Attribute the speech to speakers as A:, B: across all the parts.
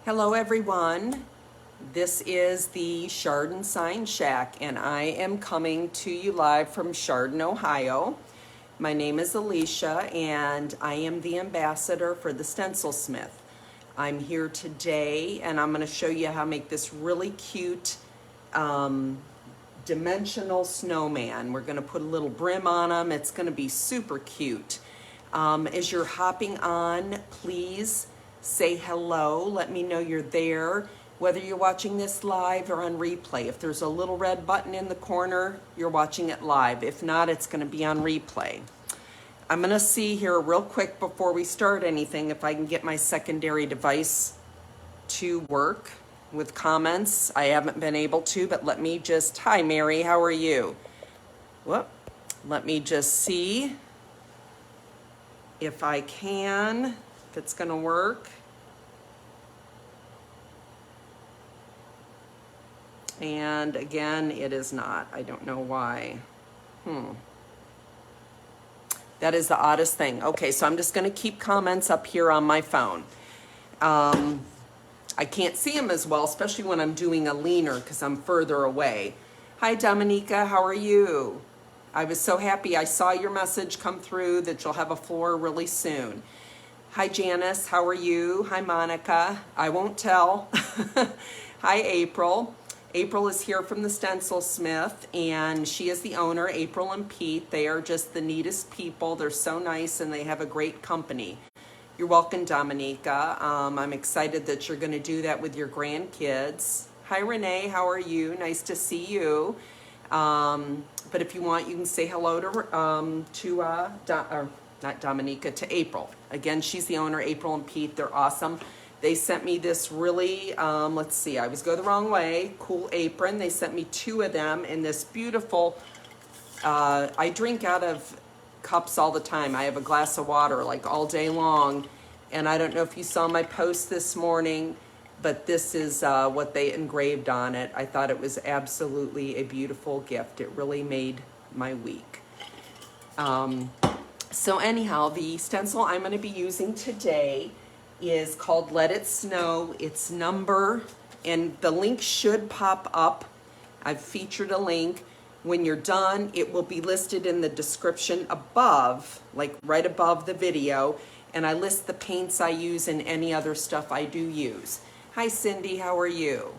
A: Hello everyone, this is the Chardon Sign Shack and I am coming to you live from Chardon, Ohio. My name is Alicia and I am the ambassador for the Stencil Smith. I'm here today and I'm going to show you how to make this really cute dimensional snowman. We're going to put a little brim on him. It's going to be super cute. As you're hopping on, please say hello. Let me know you're there, whether you're watching this live or on replay. If there's a little red button in the corner, you're watching it live. If not, it's going to be on replay. I'm going to see here real quick before we start anything if I can get my secondary device to work with comments. I haven't been able to, but let me just, hi Mary, how are you? Whoop. Let me just see if I can, if it's going to work. And again, it is not. I don't know why. That is the oddest thing. Okay, so I'm just going to keep comments up here on my phone. I can't see them as well, especially when I'm doing a leaner because I'm further away. Hi, Dominica. How are you? I was so happy I saw your message come through that you'll have a floor really soon. Hi, Janice. How are you? Hi, Monica. I won't tell. Hi, April. April is here from the Stencil Smith, and she is the owner, April and Pete. They are just the neatest people. They're so nice, and they have a great company. You're welcome, Dominica. I'm excited that you're going to do that with your grandkids. Hi, Renee. How are you? Nice to see you. But if you want, you can say hello to not Dominica, to April. Again, she's the owner, April and Pete. They're awesome. They sent me this really, let's see, I always go the wrong way, cool apron. They sent me 2 of them in this beautiful, I drink out of cups all the time. I have a glass of water like all day long. And I don't know if you saw my post this morning, but this is what they engraved on it. I thought it was absolutely a beautiful gift. It really made my week. So anyhow, the stencil I'm going to be using today is called Let It Snow. Its number, and the link should pop up. I've featured a link. When you're done, it will be listed in the description above, like right above the video, and I list the paints I use and any other stuff I do use. Hi Cindy, how are you?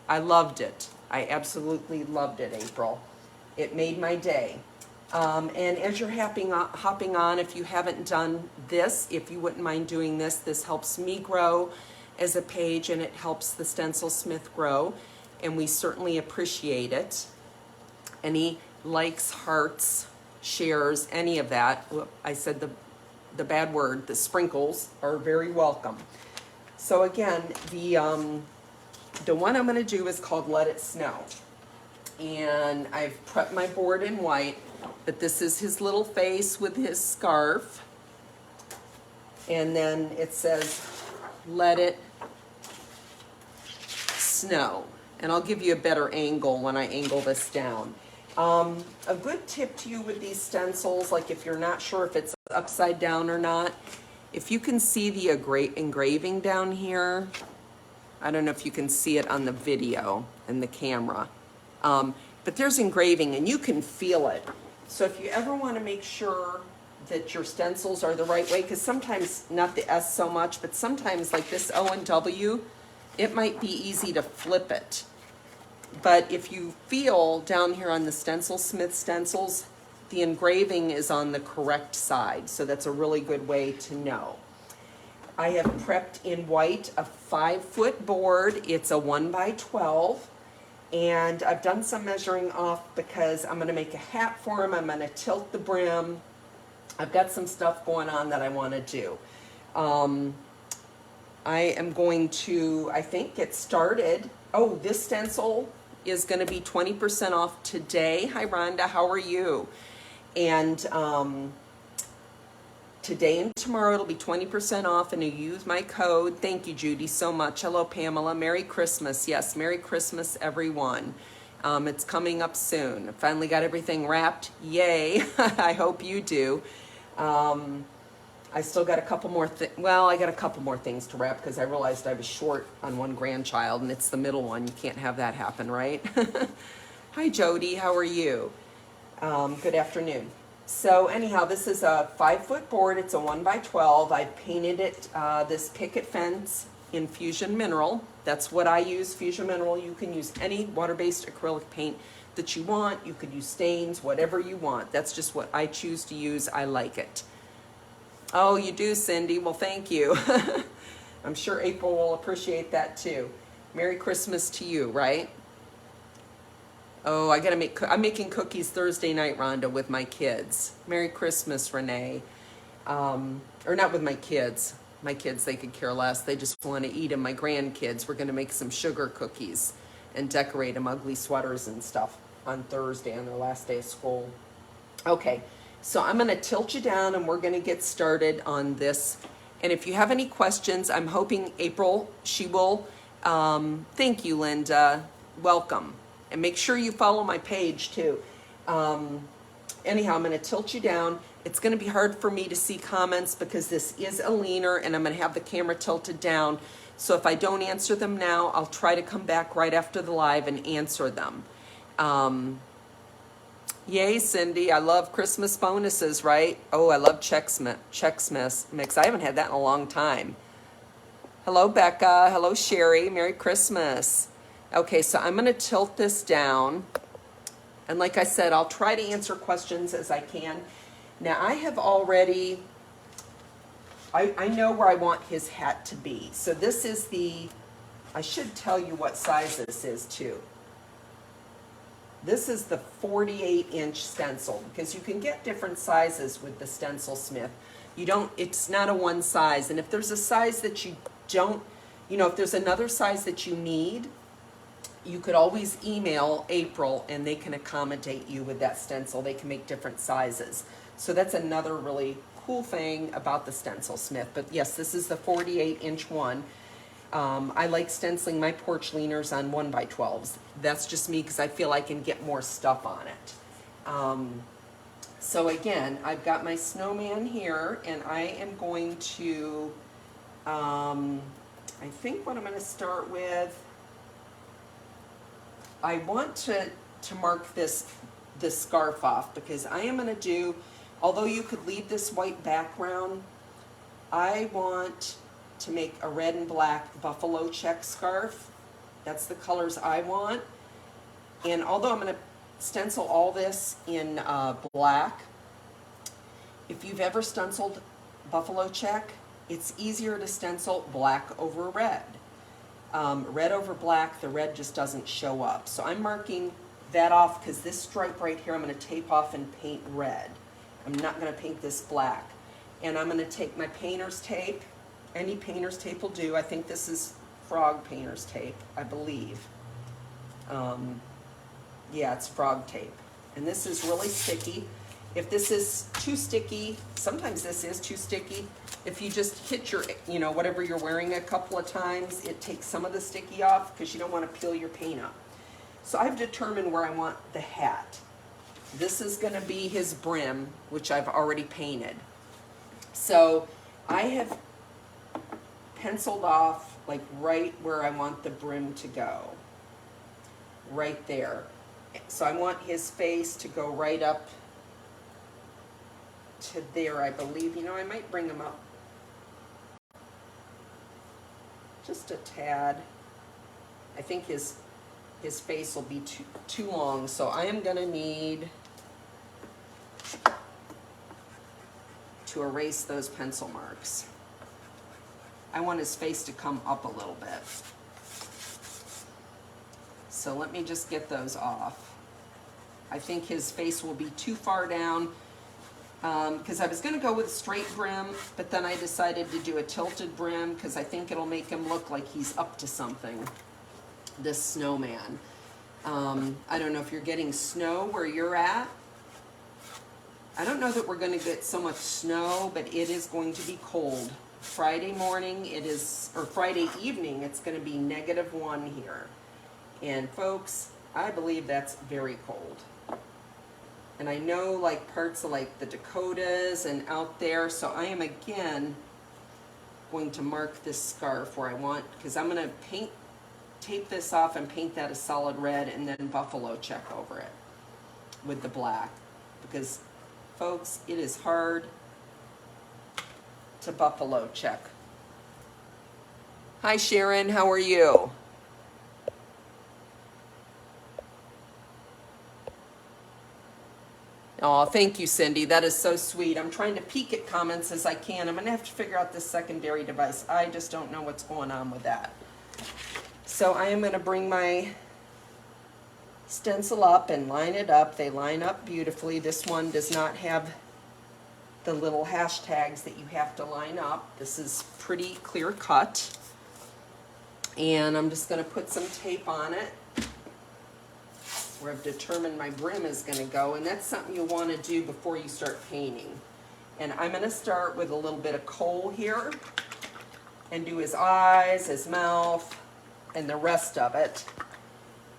A: I loved it. I absolutely loved it, April. It made my day. And as you're hopping on, if you haven't done this, if you wouldn't mind doing this, this helps me grow as a page and it helps the Stencil Smith grow, and we certainly appreciate it. Any likes, hearts, shares, any of that, I said the bad word, the sprinkles are very welcome. So again, the one I'm going to do is called Let It Snow. And I've prepped my board in white, but this is his little face with his scarf. And then it says, Let It Snow. And I'll give you a better angle when I angle this down. A good tip to you with these stencils, like if you're not sure if it's upside down or not, if you can see the engraving down here, I don't know if you can see it on the video and the camera. But there's engraving and you can feel it. So if you ever want to make sure that your stencils are the right way, because sometimes, not the S so much, but sometimes like this O and W, it might be easy to flip it. But if you feel down here on the Stencil Smith stencils, the engraving is on the correct side. So that's a really good way to know. I have prepped in white a 5-foot board. It's a 1x12. And I've done some measuring off because I'm going to make a hat for him. I'm going to tilt the brim. I've got some stuff going on that I want to do. I am going to, I think, get started. Oh, this stencil is going to be 20% off today. Hi, Rhonda. How are you? And today and tomorrow it'll be 20% off, and you use my code. Thank you, Judy, so much. Hello, Pamela. Merry Christmas. Yes, Merry Christmas, everyone. It's coming up soon. Finally got everything wrapped. Yay. I hope you do. I still got a couple more well, I got a couple more things to wrap because I realized I was short on one grandchild and it's the middle one. You can't have that happen, right? Hi, Jody. How are you? Good afternoon. So anyhow, this is a 5-foot board. It's a 1x12. I painted it this picket fence in Fusion Mineral. That's what I use, Fusion Mineral. You can use any water-based acrylic paint that you want. You could use stains, whatever you want. That's just what I choose to use. I like it. Oh, you do, Cindy. Well, thank you. I'm sure April will appreciate that too. Merry Christmas to you, right? Oh, I gotta I'm making cookies Thursday night, Rhonda, with my kids. Merry Christmas, Renee. Or not with my kids. My kids, they could care less. They just want to eat them. My grandkids, we're gonna make some sugar cookies and decorate them, ugly sweaters and stuff, on Thursday, on their last day of school. Okay, so I'm gonna tilt you down and we're gonna get started on this. And if you have any questions, I'm hoping April, she will. Thank you, Linda. Welcome. And make sure you follow my page too. Anyhow, I'm going to tilt you down. It's going to be hard for me to see comments because this is a leaner and I'm going to have the camera tilted down. So if I don't answer them now, I'll try to come back right after the live and answer them. Yay, Cindy. I love Christmas bonuses, right? Oh, I love Chex Mix. I haven't had that in a long time. Hello, Becca. Hello, Sherry. Merry Christmas. Okay, so I'm going to tilt this down. And like I said, I'll try to answer questions as I can. Now, I have already, I know where I want his hat to be. So this is I should tell you what size this is too. This is the 48-inch stencil because you can get different sizes with the Stencil Smith. It's not a one size. And if there's a size that you don't, if there's another size that you need, you could always email April and they can accommodate you with that stencil. They can make different sizes. So that's another really cool thing about the Stencil Smith. But yes, this is the 48-inch one. I like stenciling my porch leaners on 1x12s. That's just me because I feel I can get more stuff on it. So again, I've got my snowman here and I am going to, I think what I'm going to start with, I want to mark this scarf off because I am going to do, although you could leave this white background, I want to make a red and black buffalo check scarf. That's the colors I want. And although I'm going to stencil all this in black, if you've ever stenciled buffalo check, it's easier to stencil black over red. Red over black, the red just doesn't show up. So I'm marking that off because this stripe right here I'm going to tape off and paint red. I'm not going to paint this black. And I'm going to take my painter's tape. Any painter's tape will do. I think this is frog painter's tape, I believe. Yeah, it's frog tape. And this is really sticky. If this is too sticky, sometimes this is too sticky. If you just hit your, whatever you're wearing a couple of times, it takes some of the sticky off because you don't want to peel your paint up. So I've determined where I want the hat. This is going to be his brim, which I've already painted. So I have penciled off like right where I want the brim to go. Right there. So I want his face to go right up to there, I believe. I might bring him up just a tad. I think his face will be too long, so I am going to need to erase those pencil marks. I want his face to come up a little bit. So let me just get those off. I think his face will be too far down because I was going to go with a straight brim, but then I decided to do a tilted brim because I think it'll make him look like he's up to something, this snowman. I don't know if you're getting snow where you're at. I don't know that we're going to get so much snow, but it is going to be cold. Friday morning or Friday evening, it's going to be -1 here. And folks, I believe that's very cold. And I know like parts of like the Dakotas and out there, so I am again going to mark this scarf where I want, because I'm going to tape this off and paint that a solid red and then buffalo check over it with the black. Because folks, it is hard to buffalo check. Hi Sharon, how are you? Oh, thank you, Cindy. That is so sweet. I'm trying to peek at comments as I can. I'm going to have to figure out this secondary device. I just don't know what's going on with that. So I am going to bring my stencil up and line it up. They line up beautifully. This one does not have the little hashtags that you have to line up. This is pretty clear cut. And I'm just going to put some tape on it where I've determined my brim is going to go, and that's something you want to do before you start painting. And I'm going to start with a little bit of coal here and do his eyes, his mouth, and the rest of it.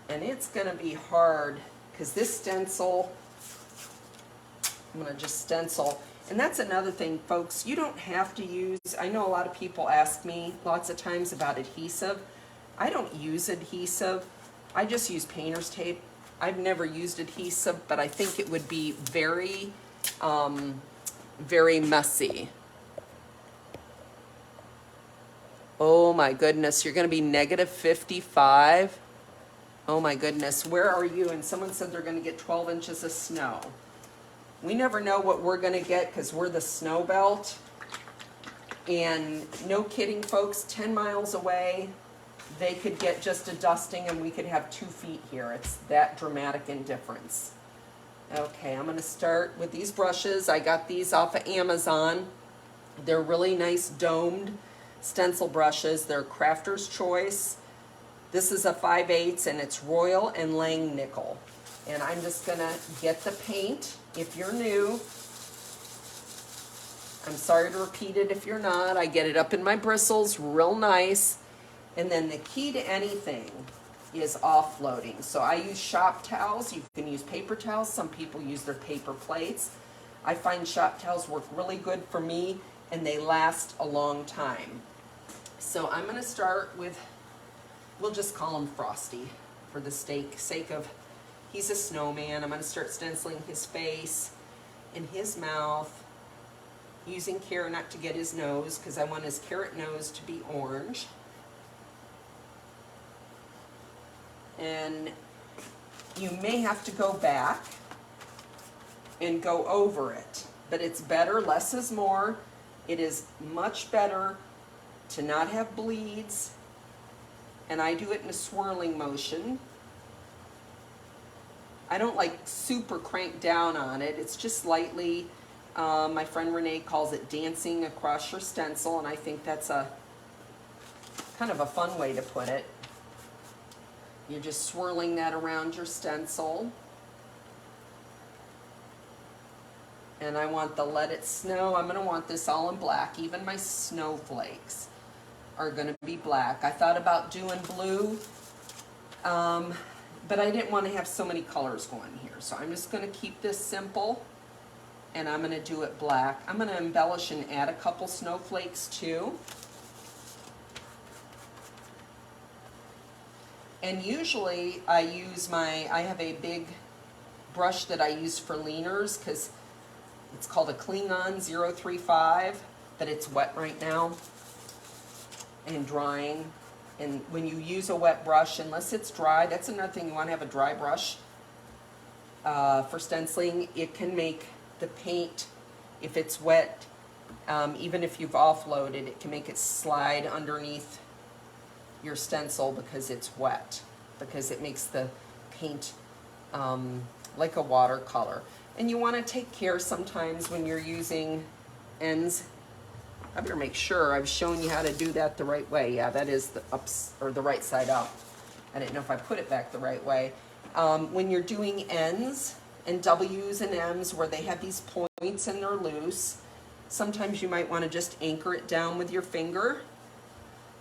A: And it's going to be hard because this stencil, I'm going to just stencil. And that's another thing, folks, you don't have to use, I know a lot of people ask me lots of times about adhesive. I don't use adhesive. I just use painter's tape. I've never used adhesive, but I think it would be very, very messy. Oh my goodness, you're going to be negative 55. Oh my goodness, where are you? And someone said they're going to get 12 inches of snow. We never know what we're going to get because we're the snow belt. And no kidding, folks, 10 miles away, they could get just a dusting and we could have 2 feet here. It's that dramatic in difference. Okay, I'm going to start with these brushes. I got these off of Amazon. They're really nice domed stencil brushes. They're Crafter's Choice. This is a 5/8 and it's Royal and Lang nickel. And I'm just going to get the paint. If you're new, I'm sorry to repeat it if you're not. I get it up in my bristles real nice. And then the key to anything is offloading. So I use shop towels. You can use paper towels. Some people use their paper plates. I find shop towels work really good for me and they last a long time. So I'm going to start with, we'll just call him Frosty for the sake of, he's a snowman. I'm going to start stenciling his face and his mouth, using care not to get his nose because I want his carrot nose to be orange. And you may have to go back and go over it, but it's better, less is more. It is much better to not have bleeds, and I do it in a swirling motion. I don't like super crank down on it. It's just lightly, my friend Renee calls it dancing across your stencil, and I think that's a kind of a fun way to put it. You're just swirling that around your stencil. And I want the Let It Snow. I'm going to want this all in black. Even my snowflakes are going to be black. I thought about doing blue, but I didn't want to have so many colors going here. So I'm just going to keep this simple, and I'm going to do it black. I'm going to embellish and add a couple snowflakes too. And usually I have a big brush that I use for leaners because it's called a Klingon 035, but it's wet right now and drying. And when you use a wet brush, unless it's dry, that's another thing, you want to have a dry brush for stenciling. It can make the paint, if it's wet, even if you've offloaded, it can make it slide underneath your stencil because it's wet, because it makes the paint like a watercolor. And you want to take care sometimes when you're using ends. I better make sure I've shown you how to do that the right way. Yeah, that is the ups or the right side up. I didn't know if I put it back the right way. When you're doing ends and W's and M's where they have these points and they're loose, sometimes you might want to just anchor it down with your finger,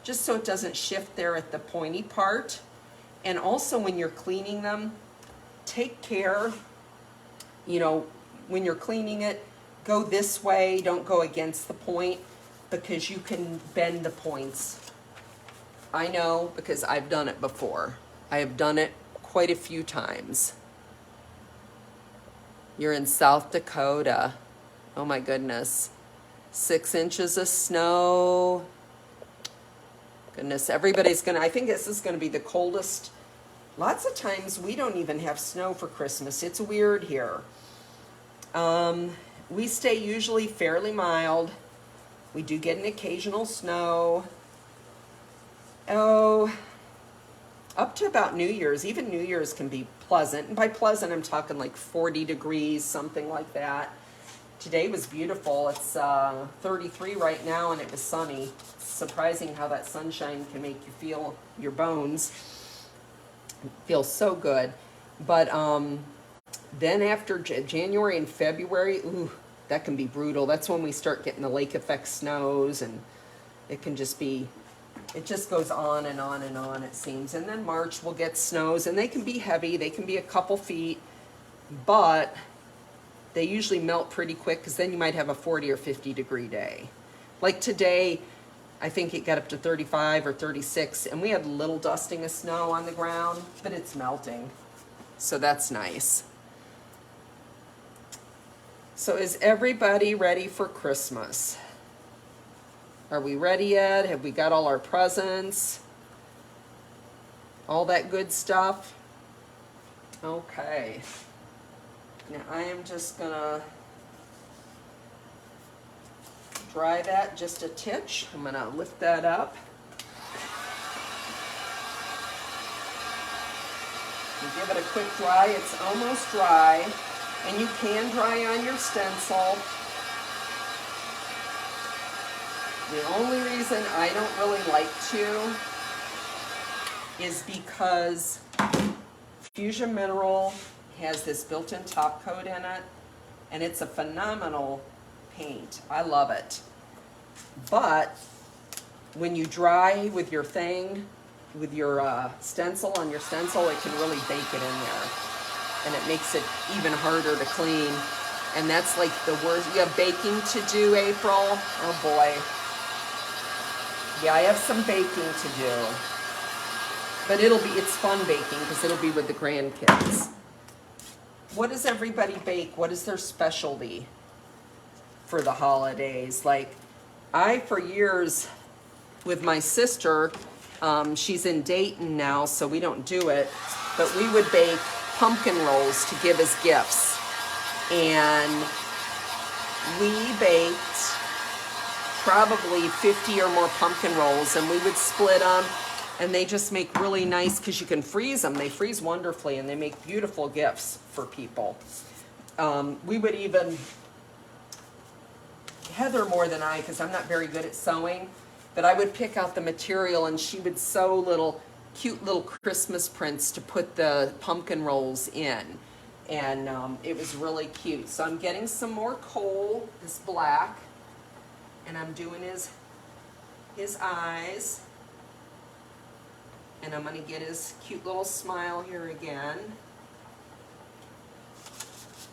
A: just so it doesn't shift there at the pointy part. And also when you're cleaning them, take care. you know, when you're cleaning it, go this way, don't go against the point, because you can bend the points. I know because I've done it before. I have done it quite a few times. You're in South Dakota. Oh my goodness. 6 inches of snow. Goodness, everybody's gonna, I think this is gonna be the coldest. Lots of times we don't even have snow for Christmas. It's weird here. We stay usually fairly mild. We do get an occasional snow. Oh, up to about New Year's. Even New Year's can be pleasant. And by pleasant, I'm talking like 40 degrees, something like that. Today was beautiful. It's 33 right now, and it was sunny. It's surprising how that sunshine can make you feel your bones. It feels so good. But then after January and February, ooh, that can be brutal. That's when we start getting the lake effect snows, and it can just be, it just goes on and on and on, it seems. And then March we'll get snows, and they can be heavy. They can be a couple feet, but they usually melt pretty quick, because then you might have a 40 or 50 degree day. Like today, I think it got up to 35 or 36, and we had a little dusting of snow on the ground, but it's melting. So that's nice. So is everybody ready for Christmas? Are we ready yet? Have we got all our presents? All that good stuff? Okay. Now I am just gonna dry that just a titch. I'm gonna lift that up. And give it a quick dry. It's almost dry. And you can dry on your stencil. The only reason I don't really like to is because Fusion Mineral has this built-in top coat in it, and it's a phenomenal paint. I love it. But when you dry with your thing, with your stencil on your stencil, it can really bake it in there. And it makes it even harder to clean. And that's like the worst. You have baking to do, April? Oh boy. Yeah, I have some baking to do. But it's fun baking, because it'll be with the grandkids. What does everybody bake? What is their specialty for the holidays? Like, for years, with my sister, she's in Dayton now, so we don't do it, but we would bake pumpkin rolls to give as gifts. And we baked probably 50 or more pumpkin rolls, and we would split them, and they just make really nice, because you can freeze them. They freeze wonderfully, and they make beautiful gifts for people. We would even, Heather more than I, because I'm not very good at sewing, but I would pick out the material, and she would sew cute little Christmas prints to put the pumpkin rolls in. And it was really cute. So I'm getting some more coal, this black, and I'm doing his eyes. And I'm gonna get his cute little smile here again.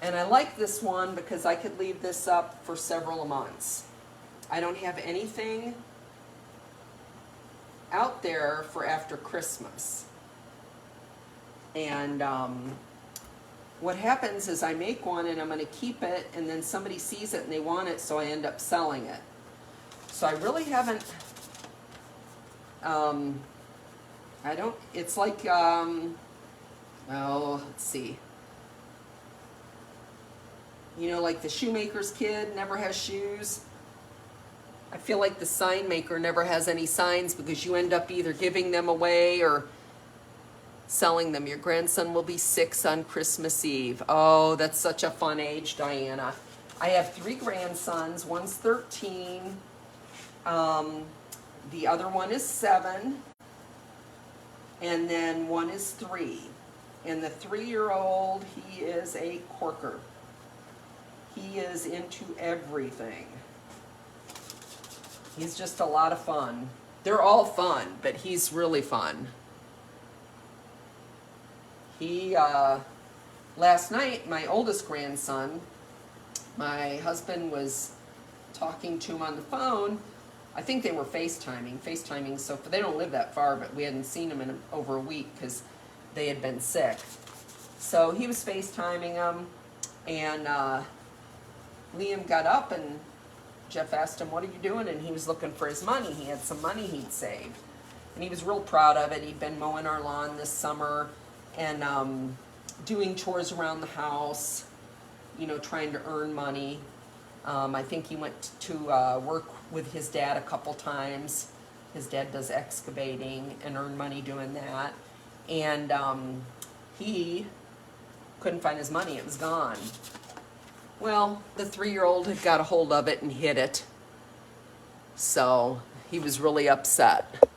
A: And I like this one because I could leave this up for several months. I don't have anything out there for after Christmas. And what happens is I make one and I'm going to keep it, and then somebody sees it and they want it, so I end up selling it. So I really haven't, it's like, let's see. You know, like the shoemaker's kid never has shoes. I feel like the sign maker never has any signs, because you end up either giving them away or selling them. Your grandson will be 6 on Christmas Eve. Oh, that's such a fun age, Diana. I have 3 grandsons. One's 13. The other one is 7. And then one is 3. And the 3-year-old, he is a corker. He is into everything. He's just a lot of fun. They're all fun, but he's really fun. He last night, my oldest grandson, my husband was talking to him on the phone. I think they were FaceTiming, so they don't live that far, but we hadn't seen him in over a week because they had been sick. So he was FaceTiming him, and Liam got up, and Jeff asked him, "What are you doing?" And he was looking for his money. He had some money he'd saved, and he was real proud of it. He'd been mowing our lawn this summer and doing chores around the house, you know, trying to earn money. I think he went to work with his dad a couple times. His dad does excavating and earned money doing that. And he couldn't find his money. It was gone. Well, the 3-year-old had got a hold of it and hid it. So he was really upset.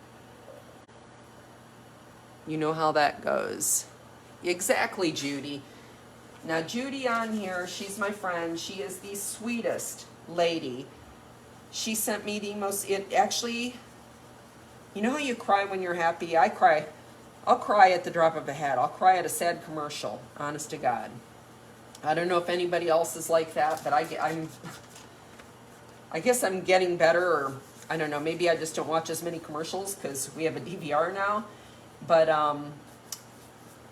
A: You know how that goes. Exactly, Judy. Now, Judy on here, she's my friend. She is the sweetest lady. She sent me the most, it actually, you know how you cry when you're happy? I cry. I'll cry at the drop of a hat. I'll cry at a sad commercial, honest to God. I don't know if anybody else is like that, but I guess I'm getting better, or I don't know, maybe I just don't watch as many commercials because we have a DVR now. But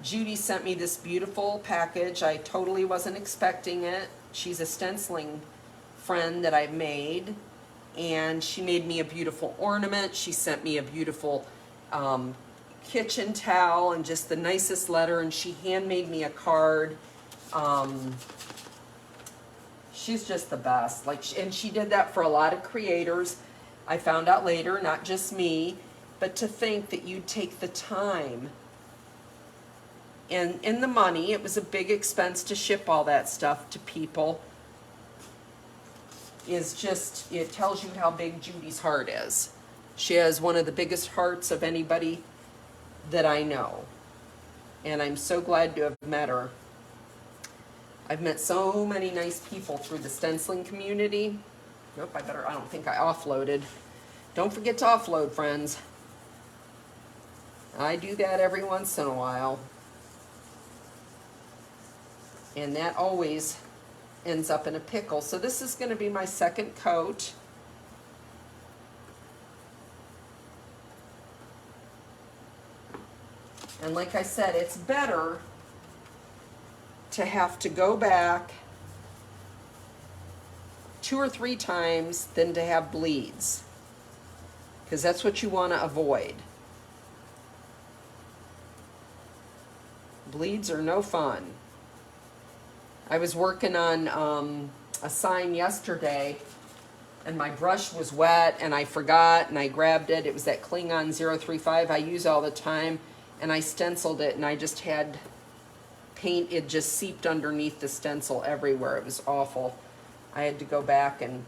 A: Judy sent me this beautiful package. I totally wasn't expecting it. She's a stenciling friend that I've made, and she made me a beautiful ornament. She sent me a beautiful kitchen towel and just the nicest letter, and she handmade me a card. She's just the best. And she did that for a lot of creators. I found out later, not just me, but to think that you'd take the time and in the money. It was a big expense to ship all that stuff to people. Is just, it tells you how big Judy's heart is. She has one of the biggest hearts of anybody that I know. And I'm so glad to have met her. I've met so many nice people through the stenciling community. Nope, I don't think I offloaded. Don't forget to offload, friends. I do that every once in a while. And that always ends up in a pickle. So this is going to be my second coat. And like I said, it's better to have to go back 2 or 3 times than to have bleeds, because that's what you want to avoid. Bleeds are no fun. I was working on a sign yesterday, and my brush was wet, and I forgot, and I grabbed it. It was that Klingon 035 I use all the time, and I stenciled it, and I just had paint. It just seeped underneath the stencil everywhere. It was awful. I had to go back and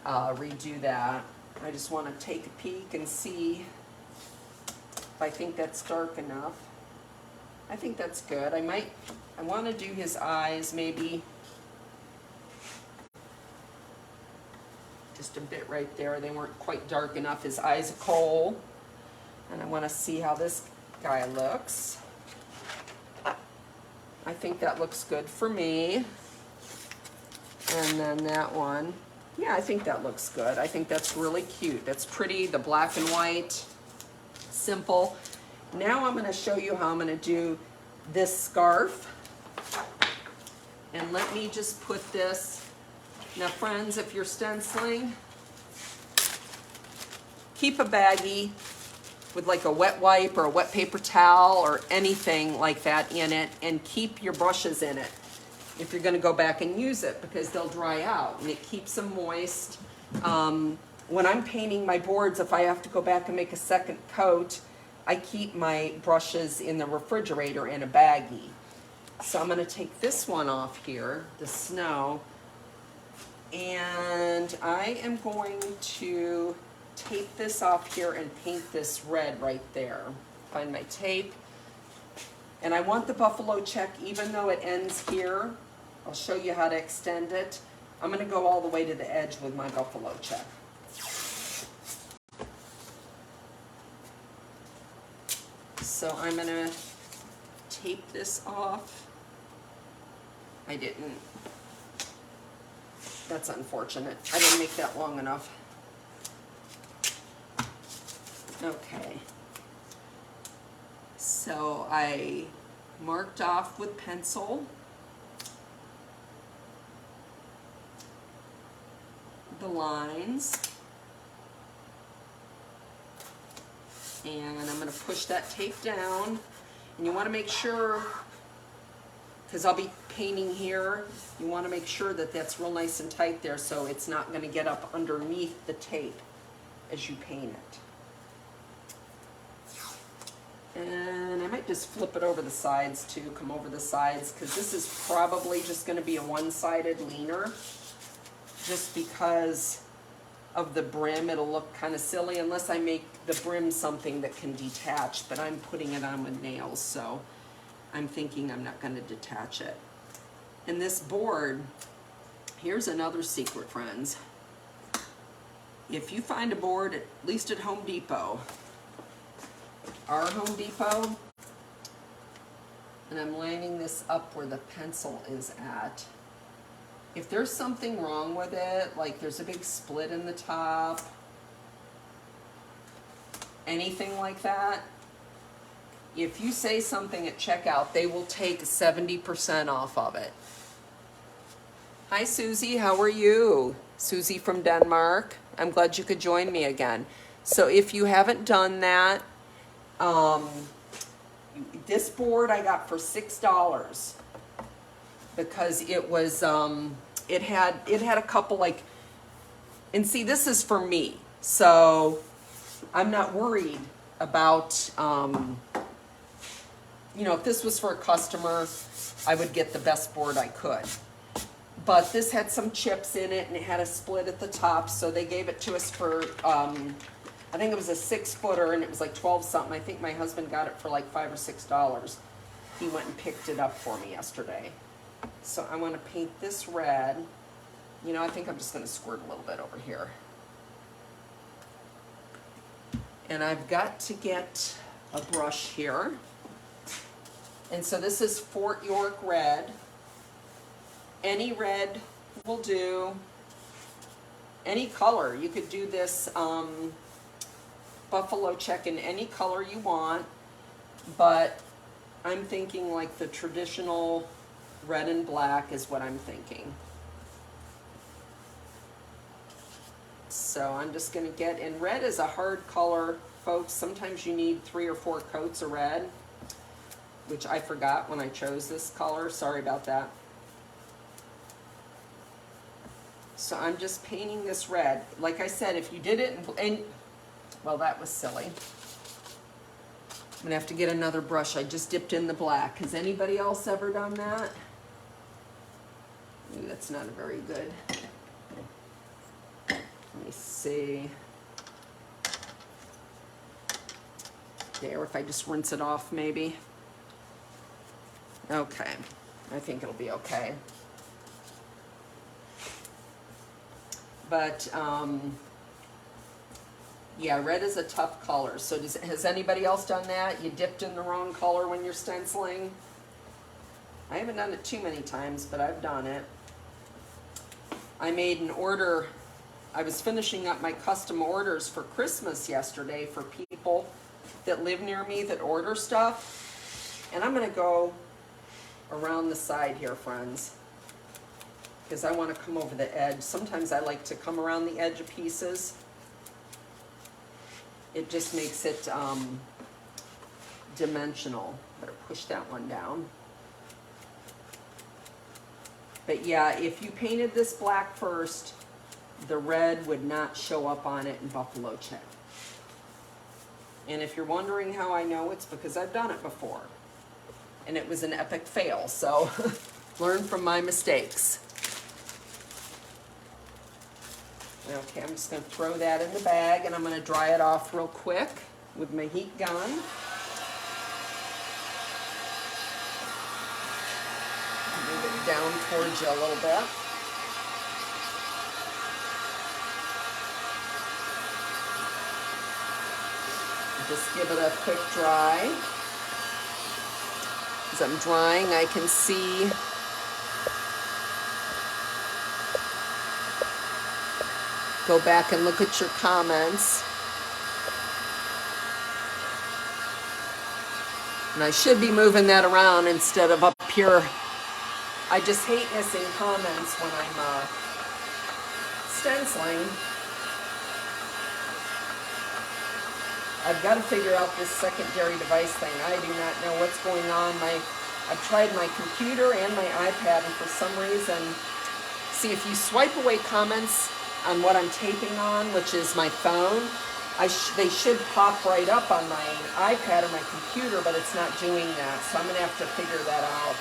A: redo that. I just want to take a peek and see if I think that's dark enough. I think that's good. I want to do his eyes maybe just a bit right there. They weren't quite dark enough. His eyes are coal. And I want to see how this guy looks. I think that looks good for me. And then that one. Yeah, I think that looks good. I think that's really cute. That's pretty, the black and white, simple. Now I'm going to show you how I'm going to do this scarf. And let me just put this. Now friends, if you're stenciling, keep a baggie with like a wet wipe or a wet paper towel or anything like that in it, and keep your brushes in it if you're going to go back and use it, because they'll dry out and it keeps them moist. When I'm painting my boards, if I have to go back and make a second coat, I keep my brushes in the refrigerator in a baggie. So I'm going to take this one off here, the snow, and I am going to tape this off here and paint this red right there. Find my tape. And I want the buffalo check, even though it ends here. I'll show you how to extend it. I'm going to go all the way to the edge with my buffalo check. So I'm going to tape this off. I didn't. That's unfortunate. I didn't make that long enough. Okay. So I marked off with pencil the lines. And I'm going to push that tape down. And you want to make sure, because I'll be painting here, you want to make sure that that's real nice and tight there so it's not going to get up underneath the tape as you paint it. And I might just flip it over the sides too, come over the sides, because this is probably just going to be a one-sided leaner, just because of the brim. It'll look kind of silly unless I make the brim something that can detach, but I'm putting it on with nails, so I'm thinking I'm not going to detach it. And this board, here's another secret, friends. If you find a board, at least at Home Depot, our Home Depot, and I'm lining this up where the pencil is at, if there's something wrong with it, like there's a big split in the top, anything like that, if you say something at checkout, they will take 70% off of it. Hi Susie, how are you? Susie from Denmark. I'm glad you could join me again. So if you haven't done that, this board I got for $6 because it was it had a couple, like, and see, this is for me, so I'm not worried about you know, if this was for a customer, I would get the best board I could. But this had some chips in it and it had a split at the top, so they gave it to us for I think it was a 6-footer and it was like 12 something. I think my husband got it for like $5 or $6. He went and picked it up for me yesterday. So I want to paint this red. You know, I think I'm just going to squirt a little bit over here. And I've got to get a brush here. And so this is Fort York red. Any red will do. Any color. You could do this buffalo check in any color you want. But I'm thinking like the traditional red and black is what I'm thinking. So I'm just going to get, and red is a hard color, folks. Sometimes you need 3 or 4 coats of red, which I forgot when I chose this color. Sorry about that. So I'm just painting this red. Like I said, if you did it, and well, that was silly. I'm going to have to get another brush. I just dipped in the black. Has anybody else ever done that? Ooh, that's not a very good. Let me see. There, if I just rinse it off maybe. Okay, I think it'll be okay. But, yeah, red is a tough color. So has anybody else done that? You dipped in the wrong color when you're stenciling? I haven't done it too many times, but I've done it. I made an order. I was finishing up my custom orders for Christmas yesterday for people that live near me that order stuff. And I'm going to go around the side here, friends, because I want to come over the edge. Sometimes I like to come around the edge of pieces. It just makes it dimensional. Better push that one down. But yeah, if you painted this black first, the red would not show up on it in buffalo check. And if you're wondering how I know, it's because I've done it before. And it was an epic fail, so learn from my mistakes. Okay, I'm just going to throw that in the bag and I'm going to dry it off real quick with my heat gun. Move it down towards you a little bit. Just give it a quick dry. As I'm drying, I can see go back and look at your comments. And I should be moving that around instead of up here. I just hate missing comments when I'm stenciling. I've got to figure out this secondary device thing. I do not know what's going on. I've tried my computer and my iPad, and for some reason, see, if you swipe away comments on what I'm taping on, which is my phone, they should pop right up on my iPad or my computer, but it's not doing that. So I'm going to have to figure that out.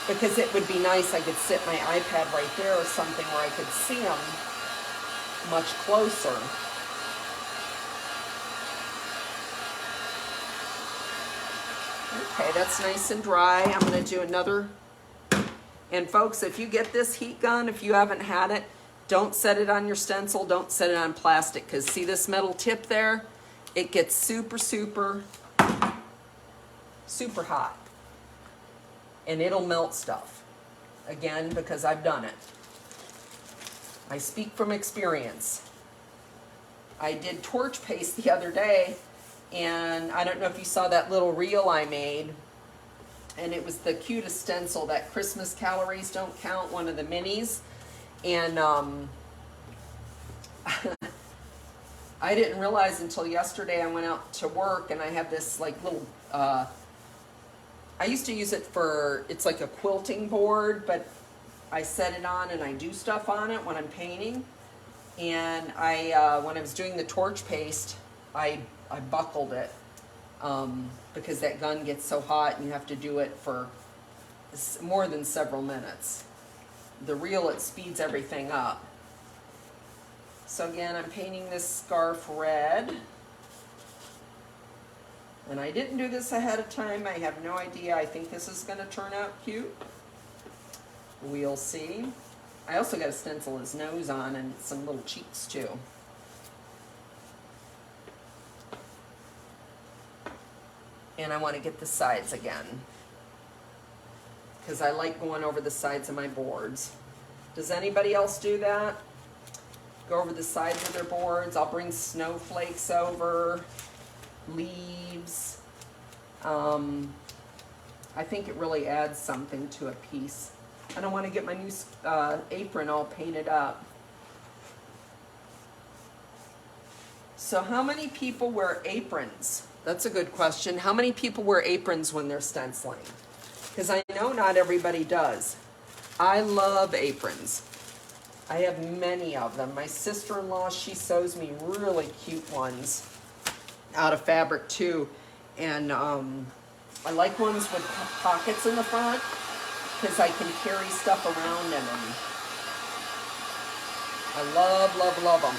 A: Because it would be nice, I could sit my iPad right there or something where I could see them much closer. Okay, that's nice and dry. I'm going to do another. And folks, if you get this heat gun, if you haven't had it, don't set it on your stencil. Don't set it on plastic, because see this metal tip there? It gets super, super, super hot. And it'll melt stuff. Again, because I've done it. I speak from experience. I did torch paste the other day, and I don't know if you saw that little reel I made, and it was the cutest stencil, that Christmas Calories Don't Count, one of the minis. And I didn't realize until yesterday I went out to work, and I have this like little I used to use it for, it's like a quilting board, but I set it on and I do stuff on it when I'm painting. And when I was doing the torch paste, I buckled it because that gun gets so hot and you have to do it for more than several minutes. The reel, it speeds everything up. So again, I'm painting this scarf red. And I didn't do this ahead of time. I have no idea. I think this is going to turn out cute. We'll see. I also got to stencil his nose on and some little cheeks too. And I want to get the sides again, because I like going over the sides of my boards. Does anybody else do that? Go over the sides of their boards. I'll bring snowflakes over, leaves. I think it really adds something to a piece. I don't want to get my new apron all painted up. So how many people wear aprons? That's a good question. How many people wear aprons when they're stenciling? Because I know not everybody does. I love aprons. I have many of them. My sister-in-law, she sews me really cute ones out of fabric too. And I like ones with pockets in the front, because I can carry stuff around in them. I love, love, love them.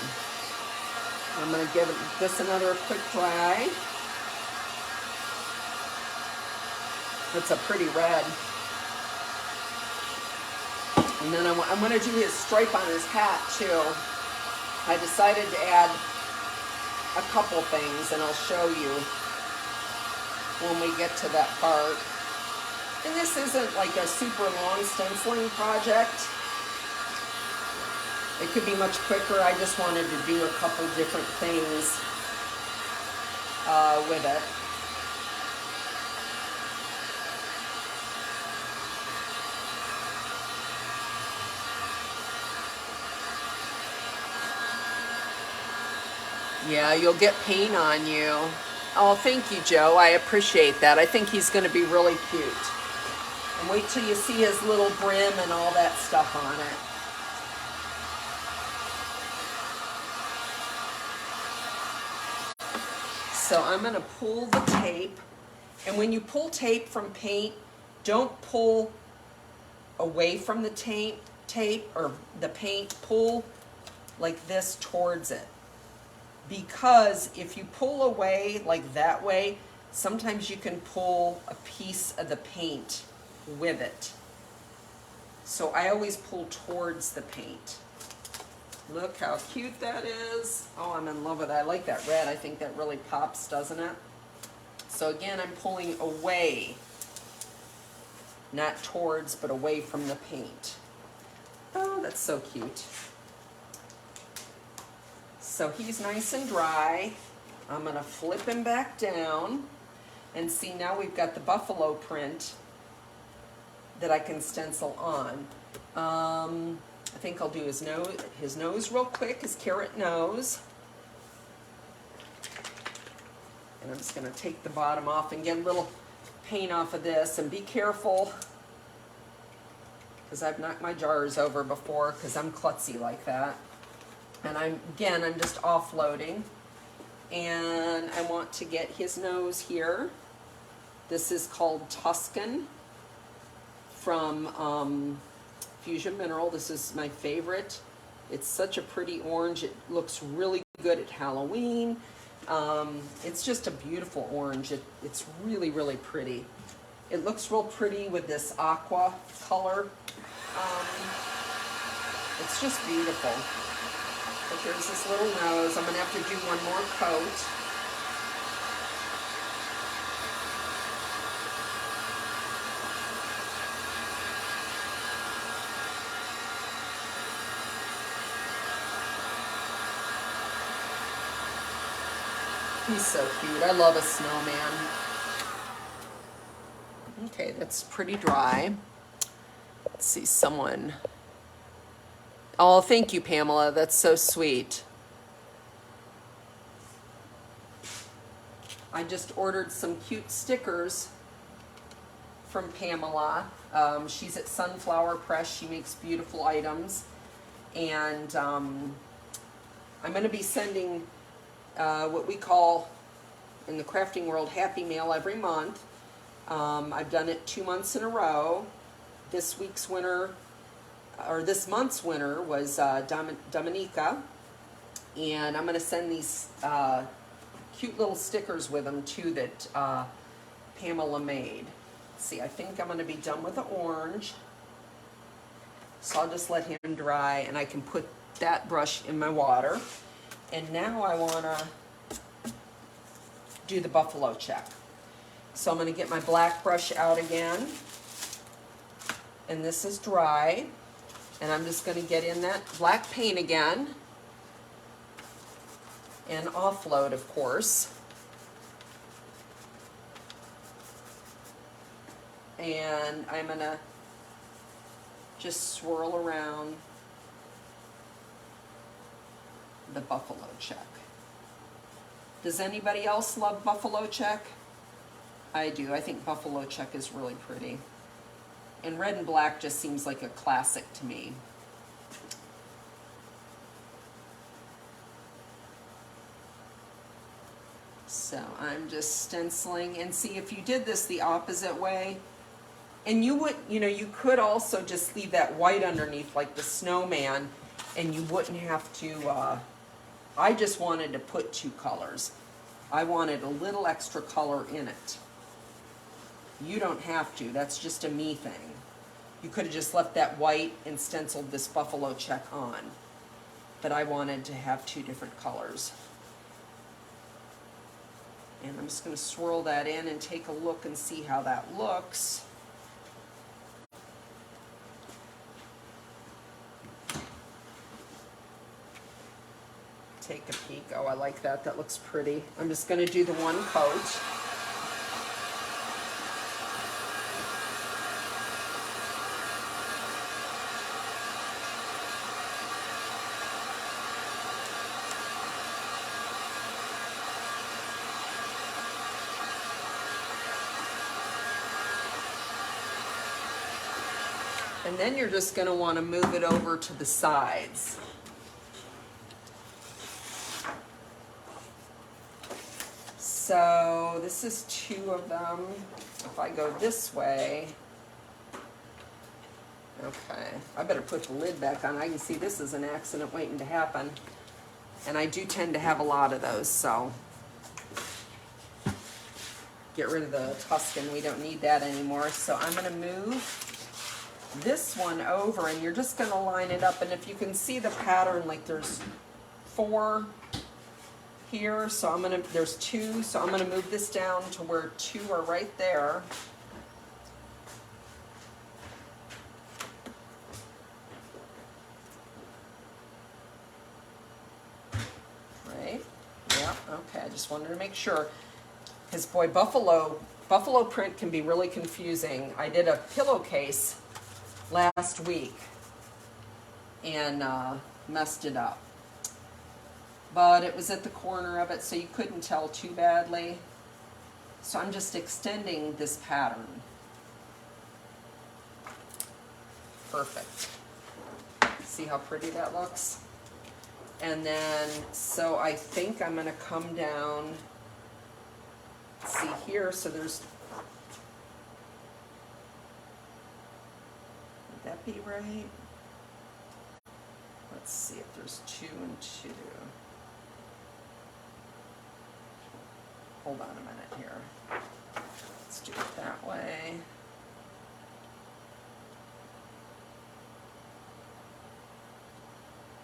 A: I'm going to give this another quick dry. It's a pretty red. And then I'm going to do his stripe on his hat too. I decided to add a couple things, and I'll show you when we get to that part. And this isn't like a super long stenciling project. It could be much quicker. I just wanted to do a couple different things with it. Yeah, you'll get paint on you. Oh, thank you, Joe. I appreciate that. I think he's going to be really cute. And wait till you see his little brim and all that stuff on it. So I'm going to pull the tape. And when you pull tape from paint, don't pull away from the tape or the paint. Pull like this towards it. Because if you pull away like that way, sometimes you can pull a piece of the paint with it. So I always pull towards the paint. Look how cute that is. Oh, I'm in love with it. I like that red. I think that really pops, doesn't it? So again, I'm pulling away, not towards, but away from the paint. Oh, that's so cute. So he's nice and dry. I'm gonna flip him back down and see, now we've got the buffalo print that I can stencil on. I think I'll do his nose real quick, his carrot nose. And I'm just gonna take the bottom off and get a little paint off of this, and be careful, because I've knocked my jars over before because I'm klutzy like that. And I'm just offloading. And I want to get his nose here. This is called Tuscan from Fusion Mineral. This is my favorite. It's such a pretty orange. It looks really good at Halloween. It's just a beautiful orange. It's really, really pretty. It looks real pretty with this aqua color. It's just beautiful. But there's this little nose. I'm gonna have to do one more coat. He's so cute. I love a snowman. Okay, that's pretty dry. Let's see, someone. Oh, thank you, Pamela. That's so sweet. I just ordered some cute stickers from Pamela. She's at Sunflower Press. She makes beautiful items. And I'm going to be sending what we call in the crafting world Happy Mail every month. I've done it 2 months in a row. This week's winner, or this month's winner, was Dominica, and I'm going to send these cute little stickers with them too that Pamela made. Let's see, I think I'm going to be done with the orange, so I'll just let him dry, and I can put that brush in my water. And now I want to do the buffalo check. So I'm going to get my black brush out again. And this is dry. And I'm just going to get in that black paint again. And offload, of course. And I'm going to just swirl around the buffalo check. Does anybody else love buffalo check? I do. I think buffalo check is really pretty. And red and black just seems like a classic to me. So I'm just stenciling, and see, if you did this the opposite way, and you would, you could also just leave that white underneath like the snowman, and you wouldn't have to, I just wanted to put 2 colors. I wanted a little extra color in it. You don't have to, that's just a me thing. You could have just left that white and stenciled this buffalo check on. But I wanted to have 2 different colors. And I'm just going to swirl that in and take a look and see how that looks. Take a peek. Oh, I like that. That looks pretty. I'm just going to do the 1 coat. And then you're just going to want to move it over to the sides. So this is 2 of them. If I go this way, okay, I better put the lid back on. I can see this is an accident waiting to happen. And I do tend to have a lot of those, so get rid of the Tuscan. We don't need that anymore. So I'm going to move this one over, and you're just going to line it up. And if you can see the pattern, like there's 4 here, so there's 2, so I'm gonna move this down to where 2 are right there. wanted to make sure. Because boy, buffalo print can be really confusing. I did a pillowcase last week and messed it up. But it was at the corner of it, so you couldn't tell too badly. So I'm just extending this pattern. Perfect. See how pretty that looks? And then, so I think I'm gonna come down, see here, so there's, would that be right? Let's see if there's 2 and 2. Hold on a minute here. Let's do it that way.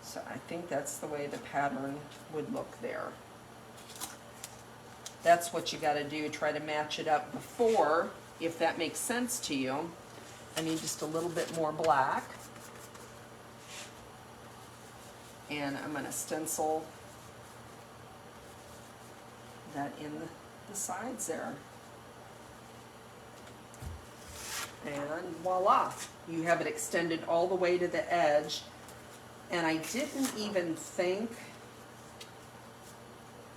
A: So I think that's the way the pattern would look there. That's what you got to do. Try to match it up before, if that makes sense to you. I need just a little bit more black. And I'm going to stencil that in the sides there. And voila, you have it extended all the way to the edge. And I didn't even think,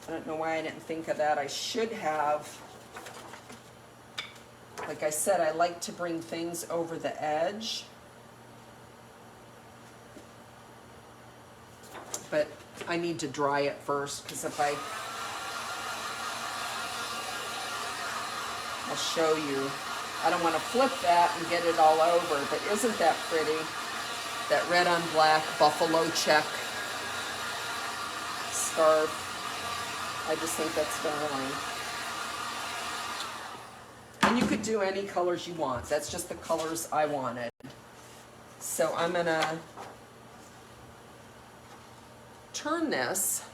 A: I don't know why I didn't think of that. I should have, like I said, I like to bring things over the edge. But I need to dry it first, because if I'll show you. I don't want to flip that and get it all over, but isn't that pretty? That red on black buffalo check scarf. I just think that's darling. And you could do any colors you want. That's just the colors I wanted. So I'm gonna turn this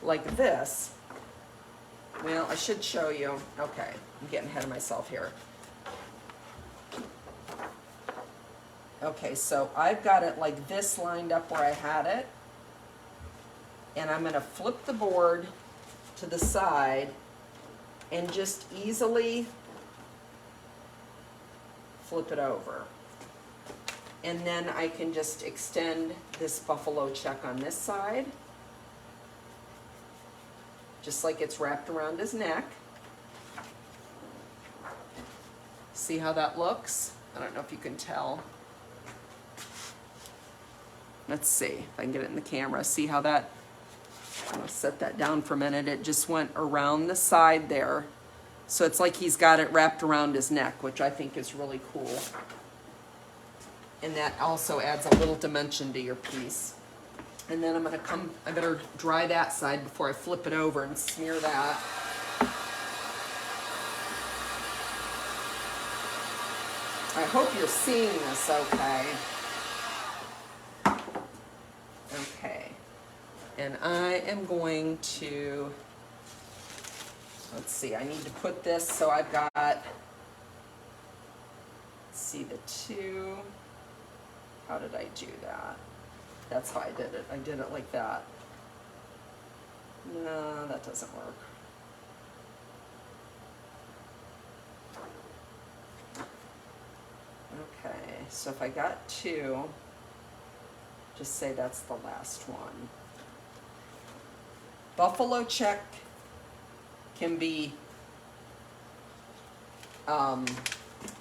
A: like this. Well, I should show you. Okay, I'm getting ahead of myself here. Okay, so I've got it like this lined up where I had it. And I'm gonna flip the board to the side and just easily flip it over. And then I can just extend this buffalo check on this side, just like it's wrapped around his neck. See how that looks? I don't know if you can tell. Let's see if I can get it in the camera. See how that, I'm gonna set that down for a minute. It just went around the side there. So it's like he's got it wrapped around his neck, which I think is really cool. And that also adds a little dimension to your piece. And then I'm gonna come, I better dry that side before I flip it over and smear that. I hope you're seeing this okay. Okay, and I am going to, let's see, I need to put this, so I've got, let's see, the 2, how did I do that? That's how I did it. I did it like that. No, that doesn't work. Okay, so if I got 2, just say that's the last one. Buffalo check can be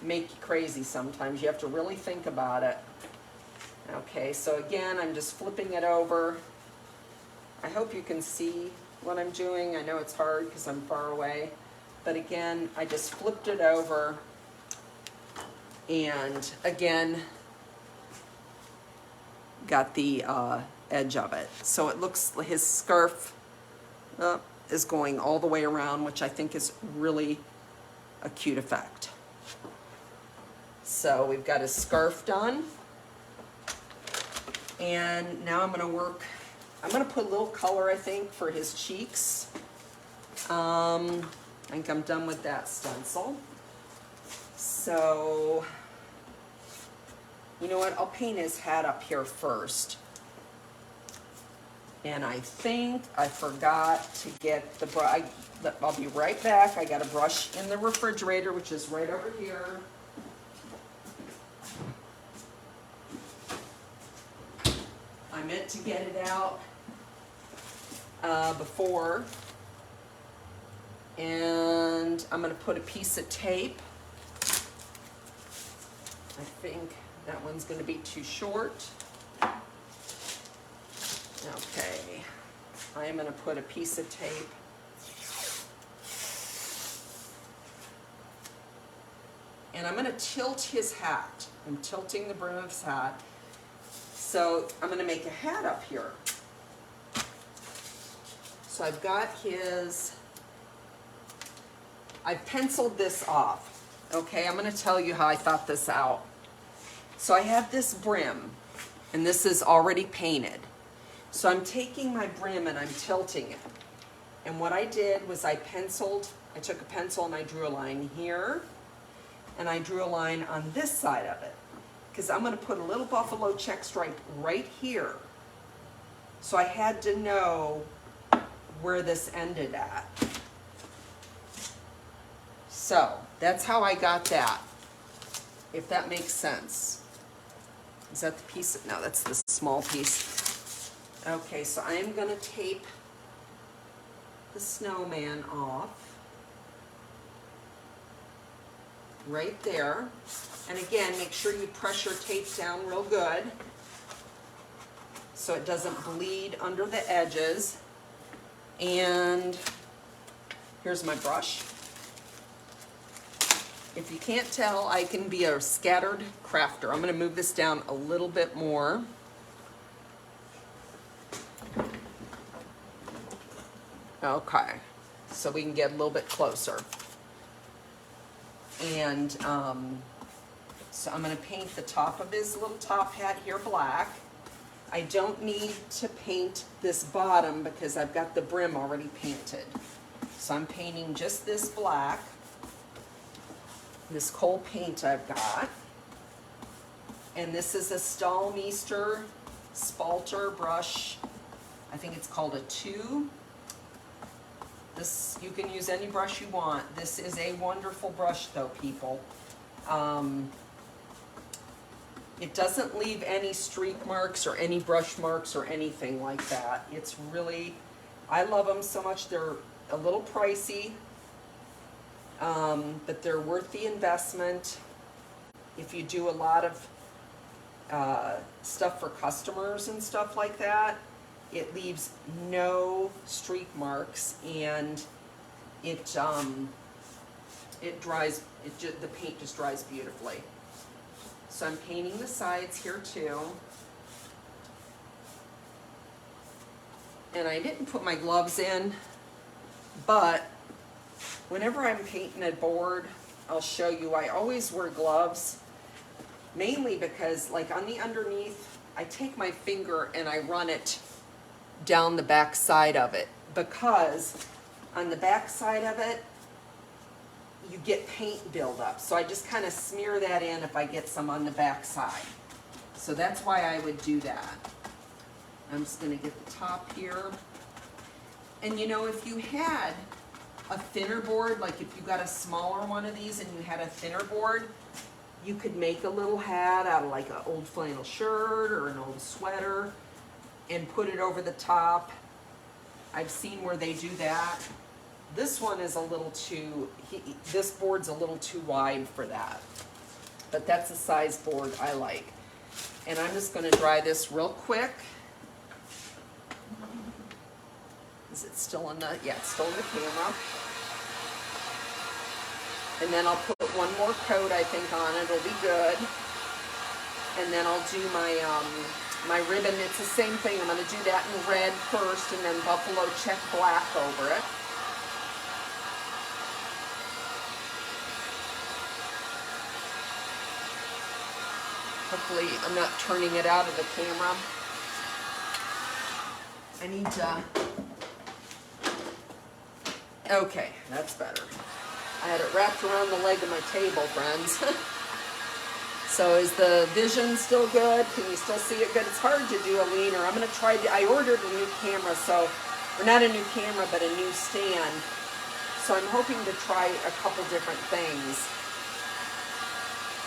A: make you crazy sometimes. You have to really think about it. Okay, so again, I'm just flipping it over. I hope you can see what I'm doing. I know it's hard because I'm far away. But again, I just flipped it over. And again, got the edge of it. So it looks, his scarf is going all the way around, which I think is really a cute effect. So we've got his scarf done. And now I'm gonna work, I'm gonna put a little color, I think, for his cheeks. I think I'm done with that stencil. So, you know what, I'll paint his hat up here first. And I think I forgot to get the brush. I'll be right back. I got a brush in the refrigerator, which is right over here. I meant to get it out before. And I'm going to put a piece of tape. I think that one's going to be too short. Okay, I'm going to put a piece of tape. And I'm going to tilt his hat. I'm tilting the brim of his hat. So I'm going to make a hat up here. So I've got I've penciled this off. Okay, I'm going to tell you how I thought this out. So I have this brim, and this is already painted. So I'm taking my brim and I'm tilting it. And what I did was I took a pencil and I drew a line here, and I drew a line on this side of it. Because I'm going to put a little buffalo check stripe right here. So I had to know where this ended at. So that's how I got that, if that makes sense. Is that the piece? No, that's the small piece. Okay, so I am going to tape the snowman off right there. And again, make sure you pressure tape down real good so it doesn't bleed under the edges. And here's my brush. If you can't tell, I can be a scattered crafter. I'm going to move this down a little bit more. Okay, so we can get a little bit closer. And so I'm going to paint the top of his little top hat here black. I don't need to paint this bottom because I've got the brim already painted. So I'm painting just this black, this coal paint I've got. And this is a Stahlmeister Spalter brush. I think it's called a 2. This, you can use any brush you want. This is a wonderful brush though, people. It doesn't leave any streak marks or any brush marks or anything like that. It's really, I love them so much. They're a little pricey, but they're worth the investment. If you do a lot of stuff for customers and stuff like that, it leaves no streak marks, and it dries. The paint just dries beautifully. So I'm painting the sides here too. And I didn't put my gloves in, but whenever I'm painting a board, I'll show you, I always wear gloves, mainly because like on the underneath, I take my finger and I run it down the back side of it, because on the back side of it, you get paint buildup. So I just kind of smear that in if I get some on the back side. So that's why I would do that. I'm just going to get the top here. And you know, if you had a thinner board, like if you got a smaller one of these and you had a thinner board, you could make a little hat out of like an old flannel shirt or an old sweater and put it over the top. I've seen where they do that. This one is a little too, this board's a little too wide for that. But that's the size board I like. And I'm just going to dry this real quick. Is it still in the, yeah, it's still in the camera. And then I'll put one more coat, I think, on it. It'll be good. And then I'll do my my ribbon. It's the same thing. I'm going to do that in red first and then buffalo check black over it. Hopefully I'm not turning it out of the camera. I need to... Okay, that's better. I had it wrapped around the leg of my table, friends. So is the vision still good? Can you still see it good? It's hard to do a leaner. I'm gonna try, I ordered a new camera, so, or not a new camera, but a new stand. So I'm hoping to try a couple different things.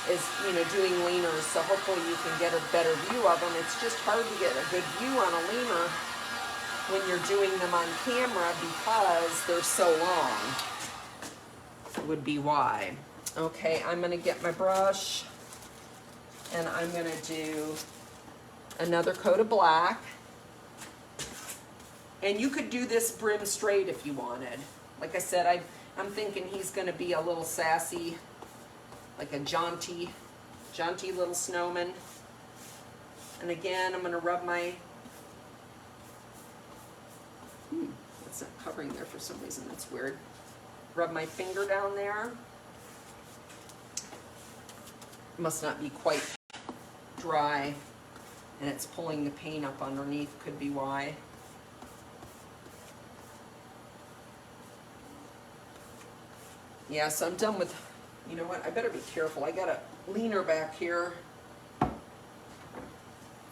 A: Is, you know, doing leaners, so hopefully you can get a better view of them. It's just hard to get a good view on a leaner when you're doing them on camera because they're so long. Would be why. Okay, I'm gonna get my brush and I'm gonna do another coat of black. And you could do this brim straight if you wanted. Like I said, I'm thinking he's gonna be a little sassy, like a jaunty little snowman. And again, I'm gonna rub my, it's not covering there for some reason, that's weird. Rub my finger down there. Must not be quite dry, and it's pulling the paint up underneath, could be why. Yeah, so I'm done with, you know what, I better be careful. I got a leaner back here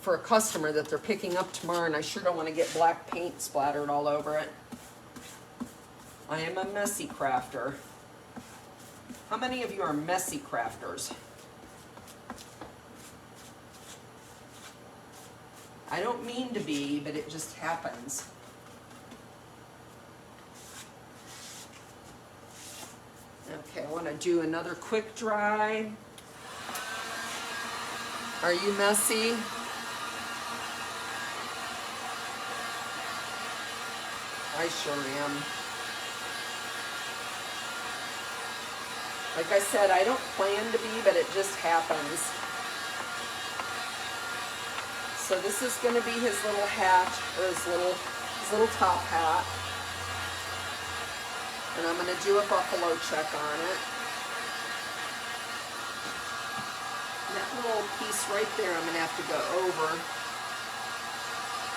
A: for a customer that they're picking up tomorrow, and I sure don't want to get black paint splattered all over it. I am a messy crafter. How many of you are messy crafters? I don't mean to be, but it just happens. Okay, I want to do another quick dry. Are you messy? I sure am. Like I said, I don't plan to be, but it just happens. So this is going to be his little hat, or his little top hat. And I'm going to do a buffalo check on it. And that little piece right there I'm going to have to go over.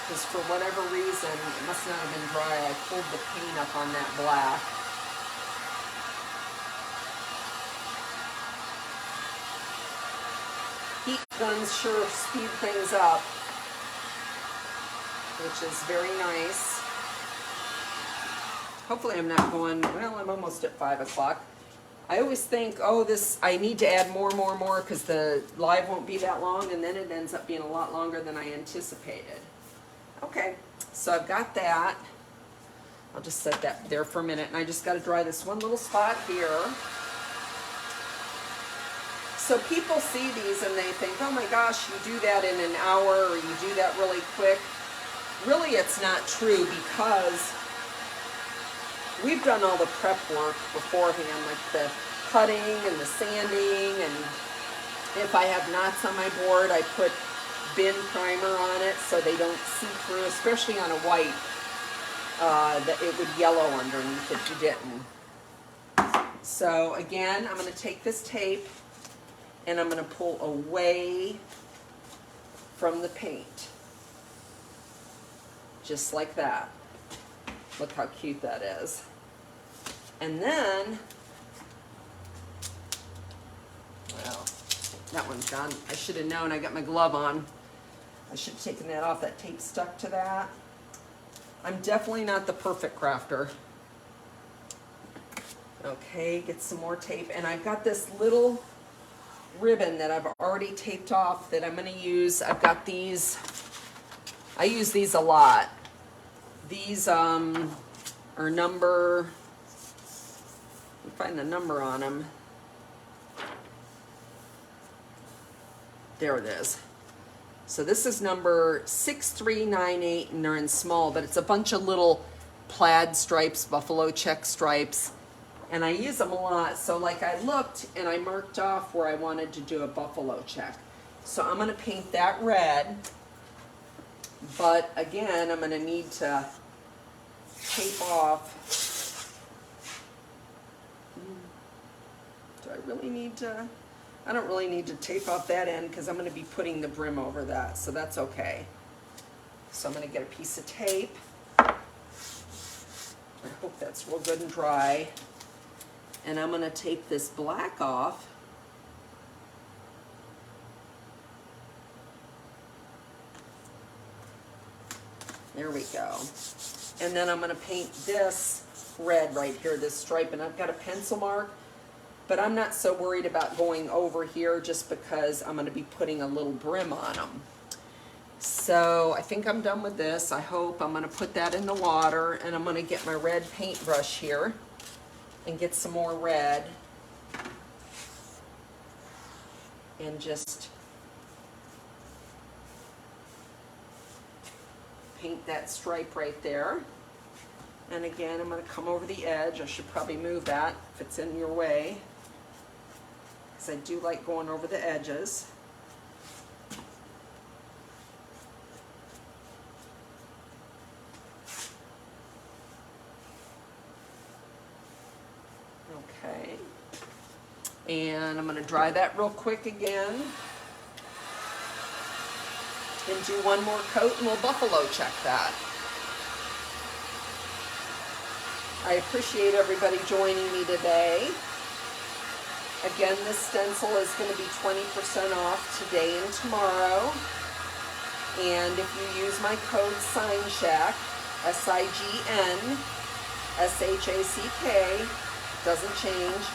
A: Because for whatever reason, it must not have been dry. I pulled the paint up on that black. Heat guns sure speed things up, which is very nice. Hopefully I'm not going, well, I'm almost at 5 o'clock. I always think, oh, I need to add more, because the live won't be that long, and then it ends up being a lot longer than I anticipated. Okay, so I've got that. I'll just set that there for a minute, and I just got to dry this one little spot here. So people see these and they think, oh my gosh, you do that in an hour, or you do that really quick. Really, it's not true, because we've done all the prep work beforehand, like the cutting and the sanding, and if I have knots on my board, I put bin primer on it so they don't see through, especially on a white, that it would yellow underneath if you didn't. So again, I'm going to take this tape and I'm going to pull away from the paint. Just like that. Look how cute that is. And then, well, that one's gone. I should have known. I got my glove on. I should have taken that off. That tape stuck to that. I'm definitely not the perfect crafter. Okay, get some more tape. And I've got this little ribbon that I've already taped off that I'm going to use. I've got these. I use these a lot. These are number, let me find the number on them. There it is. So this is number 6398, and they're in small, but it's a bunch of little plaid stripes, buffalo check stripes, and I use them a lot. So like I looked and I marked off where I wanted to do a buffalo check. So I'm going to paint that red, but again, I'm going to need to tape off. Do I really need to? I don't really need to tape off that end because I'm going to be putting the brim over that, so that's okay. So I'm going to get a piece of tape. I hope that's real good and dry. And I'm going to tape this black off. There we go. And then I'm going to paint this red right here, this stripe, and I've got a pencil mark, but I'm not so worried about going over here just because I'm going to be putting a little brim on them. So I think I'm done with this. I hope. I'm going to put that in the water, and I'm going to get my red paintbrush here and get some more red and just paint that stripe right there. And again, I'm going to come over the edge. I should probably move that if it's in your way, because I do like going over the edges. Okay. And I'm going to dry that real quick again. And do one more coat and we'll buffalo check that. I appreciate everybody joining me today. Again, this stencil is going to be 20% off today and tomorrow. And if you use my code SIGNSHACK, SIGNSHACK, doesn't change,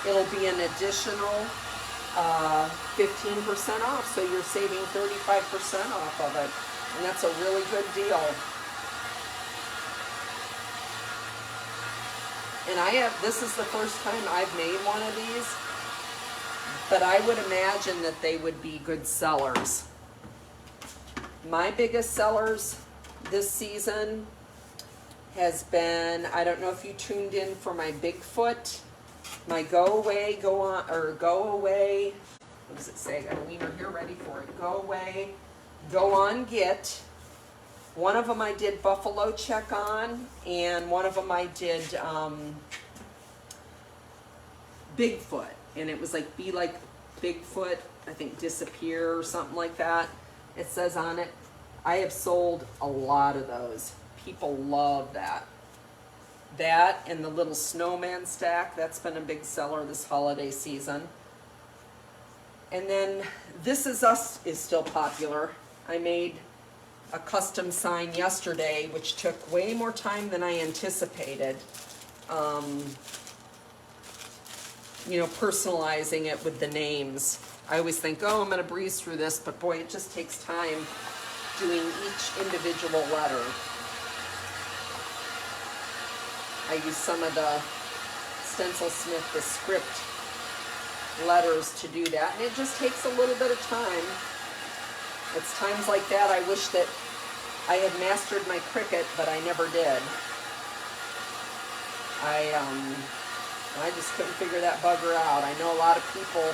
A: it'll be an additional 15% off, so you're saving 35% off of it, and that's a really good deal. And this is the first time I've made one of these, but I would imagine that they would be good sellers. My biggest sellers this season has been, I don't know if you tuned in for my Bigfoot, my go away, what does it say? I got a wiener here ready for it. Go away, go on, get. One of them I did buffalo check on, and one of them I did Bigfoot, and it was like be like Bigfoot, I think disappear or something like that. It says on it. I have sold a lot of those. People love that. That and the little snowman stack, that's been a big seller this holiday season. And then This Is Us is still popular. I made a custom sign yesterday, which took way more time than I anticipated. You know, personalizing it with the names. I always think, oh, I'm going to breeze through this, but boy, it just takes time doing each individual letter. I use some of the Stencil Smith, the script letters to do that, and it just takes a little bit of time. It's times like that I wish that I had mastered my Cricut, but I never did. I just couldn't figure that bugger out. I know a lot of people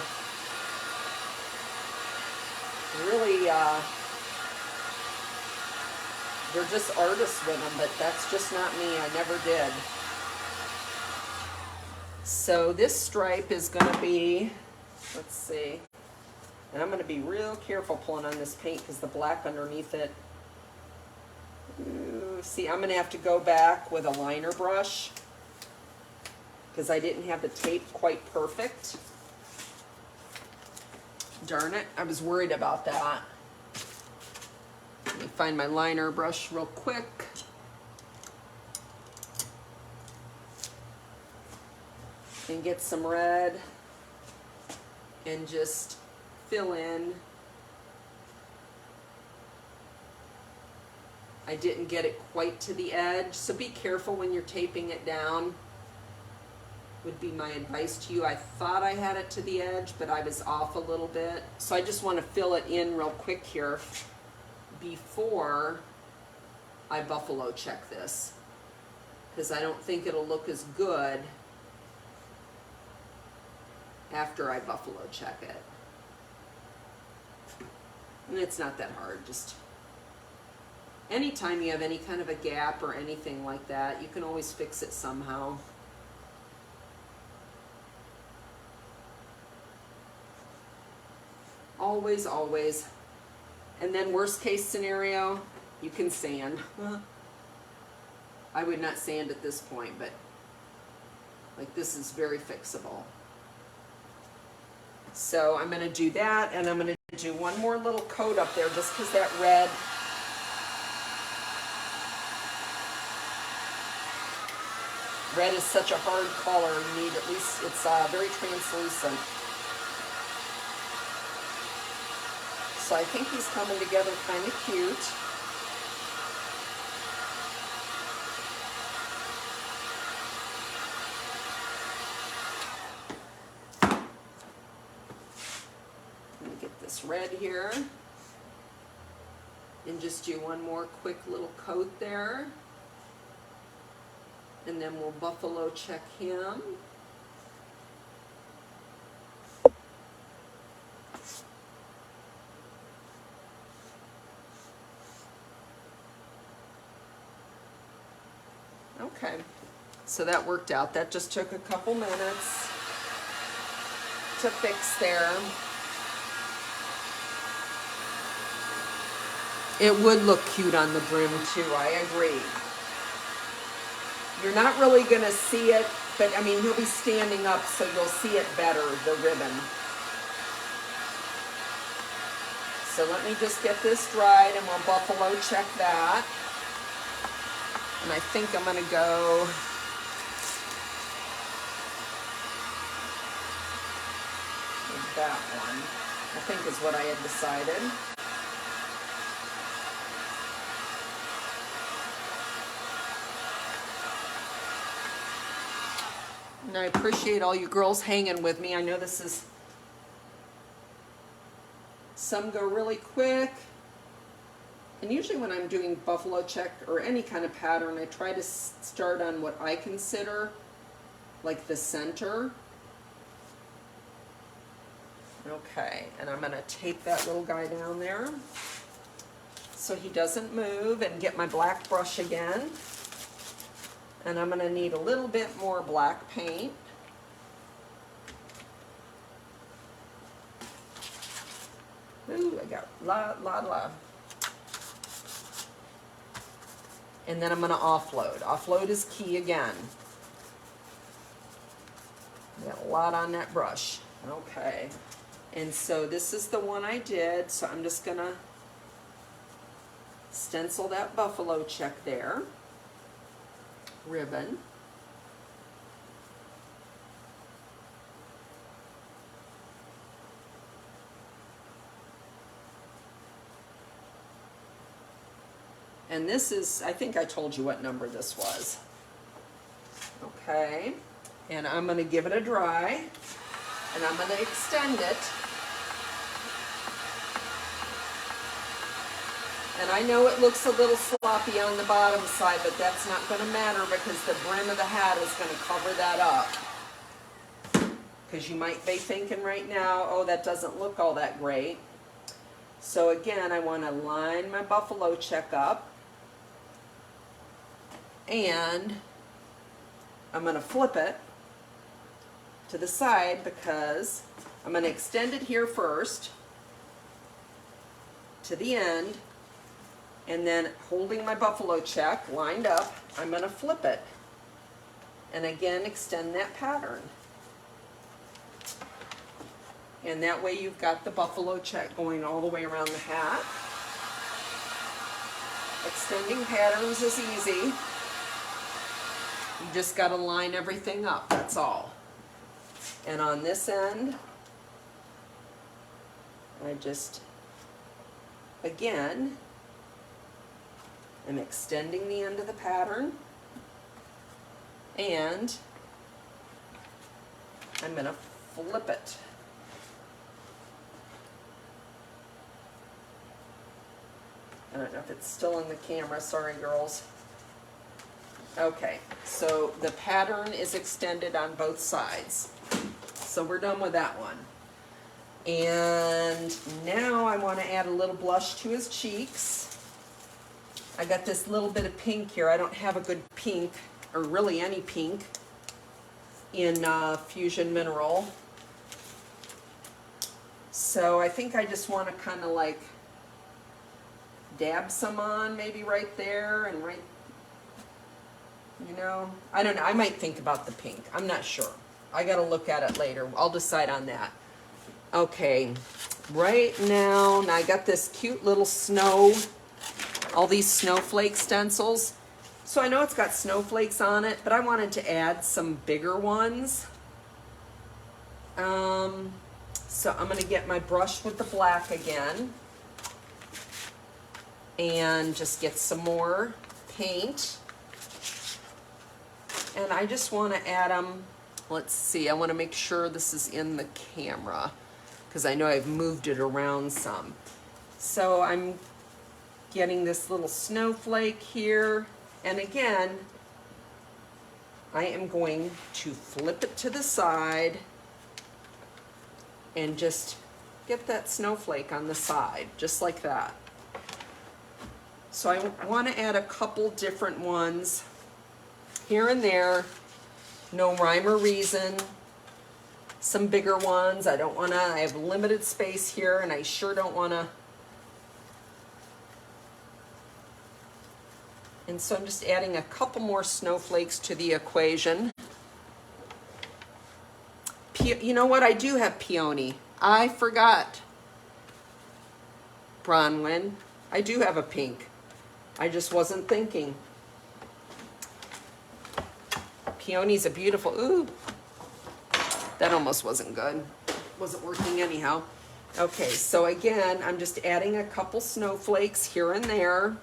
A: really, they're just artists with them, but that's just not me. I never did. So this stripe is going to be, let's see, and I'm going to be real careful pulling on this paint because the black underneath it. Ooh, see, I'm going to have to go back with a liner brush because I didn't have the tape quite perfect. Darn it, I was worried about that. Let me find my liner brush real quick. And get some red and just fill in. I didn't get it quite to the edge, so be careful when you're taping it down, would be my advice to you. I thought I had it to the edge, but I was off a little bit. So I just want to fill it in real quick here before I buffalo check this, because I don't think it'll look as good after I buffalo check it. And it's not that hard, just anytime you have any kind of a gap or anything like that, you can always fix it somehow. Always, always. And then worst case scenario, you can sand. I would not sand at this point, but like this is very fixable. So I'm going to do that, and I'm going to do one more little coat up there just because that red Red is such a hard color. You need at least, it's very translucent. So I think he's coming together kind of cute. Let me get this red here. And just do one more quick little coat there. And then we'll buffalo check him. Okay, so that worked out. That just took a couple minutes to fix there. It would look cute on the brim too, I agree. You're not really gonna see it, but I mean, he'll be standing up, so you'll see it better, the ribbon. So let me just get this dried and we'll buffalo check that. And I think I'm gonna go with that one, I think is what I had decided. And I appreciate all you girls hanging with me. I know this is, some go really quick. And usually when I'm doing buffalo check or any kind of pattern, I try to start on what I consider like the center. Okay, and I'm gonna tape that little guy down there so he doesn't move, and get my black brush again. And I'm gonna need a little bit more black paint. Ooh, I got la. And then I'm gonna offload. Offload is key again. Got a lot on that brush. Okay. And so this is the one I did, so I'm just gonna stencil that buffalo check there. Ribbon. And this is, I think I told you what number this was. Okay, and I'm going to give it a dry, and I'm going to extend it. And I know it looks a little sloppy on the bottom side, but that's not going to matter because the brim of the hat is going to cover that up. Because you might be thinking right now, oh, that doesn't look all that great. So again, I want to line my buffalo check up. And I'm going to flip it to the side because I'm going to extend it here first to the end. And then holding my buffalo check lined up, I'm going to flip it. And again, extend that pattern. And that way you've got the buffalo check going all the way around the hat. Extending patterns is easy. You just got to line everything up, that's all. And on this end, I just, again, I'm extending the end of the pattern, and I'm going to flip it. I don't know if it's still in the camera, sorry girls. Okay, so the pattern is extended on both sides. So we're done with that one. And now I want to add a little blush to his cheeks. I got this little bit of pink here. I don't have a good pink, or really any pink, in Fusion Mineral. So I think I just want to kind of like dab some on, maybe right there and right, you know, I don't know. I might think about the pink. I'm not sure. I got to look at it later. I'll decide on that. Okay, right now I got this cute little snow, all these snowflake stencils. So I know it's got snowflakes on it, but I wanted to add some bigger ones. So I'm going to get my brush with the black again and just get some more paint. And I just want to add them. Let's see, I want to make sure this is in the camera because I know I've moved it around some. So I'm getting this little snowflake here. And again, I am going to flip it to the side and just get that snowflake on the side, just like that. So I want to add a couple different ones here and there, no rhyme or reason. Some bigger ones. I don't want to, I have limited space here and I sure don't want to. And so I'm just adding a couple more snowflakes to the equation. You know what? I do have peony. I forgot. Bronwyn. I do have a pink. I just wasn't thinking. Peony's a beautiful, ooh. That almost wasn't good. Wasn't working anyhow. Okay, so again, I'm just adding a couple snowflakes here and there.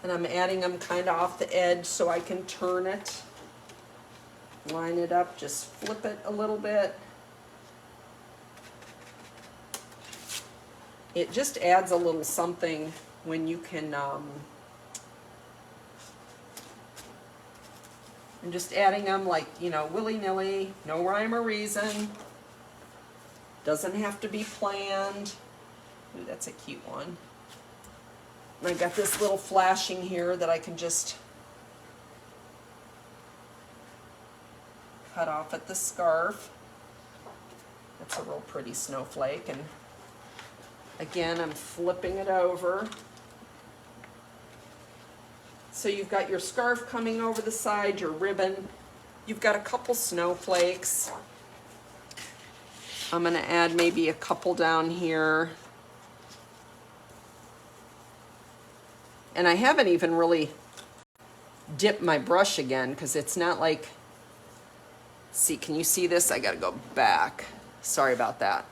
A: And I'm adding them kind of off the edge so I can turn it, line it up, just flip it a little bit. It just adds a little something when you can, I'm just adding them like, you know, willy-nilly, no rhyme or reason. Doesn't have to be planned. Ooh, that's a cute one. And I got this little flashing here that I can just cut off at the scarf. That's a real pretty snowflake. And again, I'm flipping it over. So you've got your scarf coming over the side, your ribbon. You've got a couple snowflakes. I'm going to add maybe a couple down here. And I haven't even really dipped my brush again because it's not like, see, can you see this? I got to go back. Sorry about that.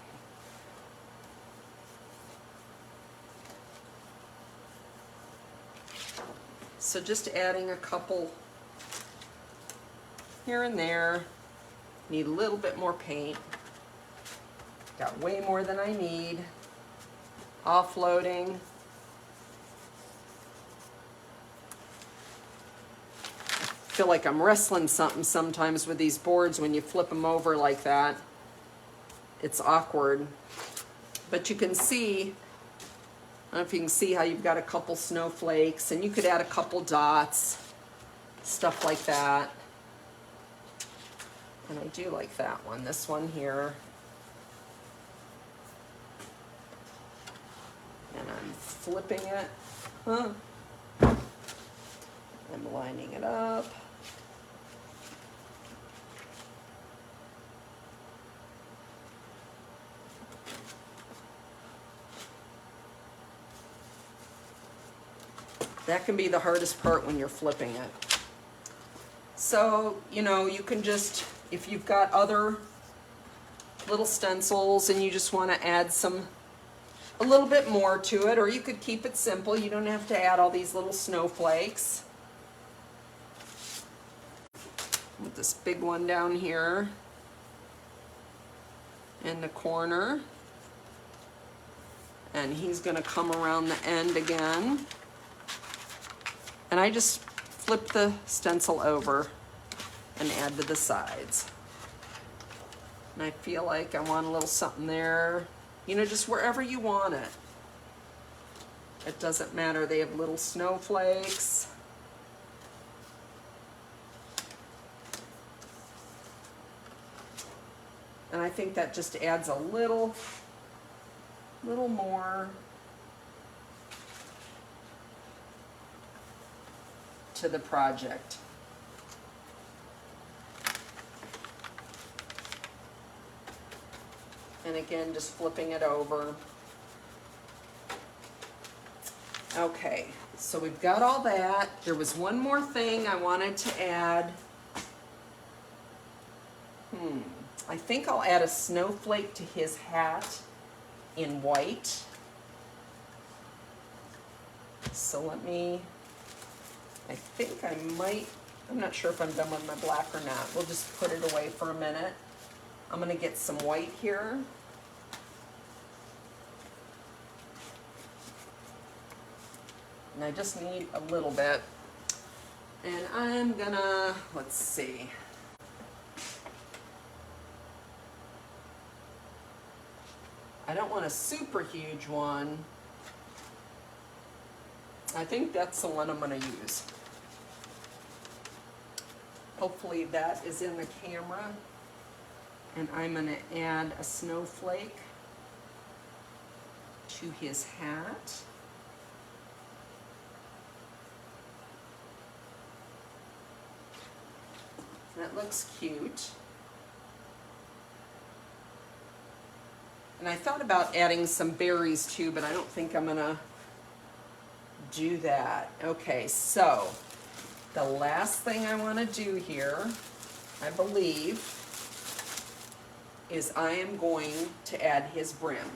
A: So just adding a couple here and there. Need a little bit more paint. Got way more than I need. Offloading. I feel like I'm wrestling something sometimes with these boards when you flip them over like that. It's awkward. But you can see, I don't know if you can see how you've got a couple snowflakes and you could add a couple dots, stuff like that. And I do like that one, this one here. And I'm flipping it. I'm lining it up. That can be the hardest part when you're flipping it. So, you know, you can just, if you've got other little stencils and you just want to add a little bit more to it, or you could keep it simple. You don't have to add all these little snowflakes. With this big one down here in the corner. And he's going to come around the end again. And I just flip the stencil over and add to the sides. And I feel like I want a little something there, you know, just wherever you want it. It doesn't matter. They have little snowflakes. And I think that just adds a little more to the project. And again, just flipping it over. Okay, so we've got all that. There was one more thing I wanted to add. I think I'll add a snowflake to his hat in white. So I think I might, I'm not sure if I'm done with my black or not. We'll just put it away for a minute. I'm going to get some white here. And I just need a little bit. And I'm gonna, let's see. I don't want a super huge one. I think that's the one I'm gonna use. Hopefully that is in the camera. And I'm gonna add a snowflake to his hat. That looks cute. And I thought about adding some berries too, but I don't think I'm gonna do that. Okay, so the last thing I want to do here, I believe, is I am going to add his brim.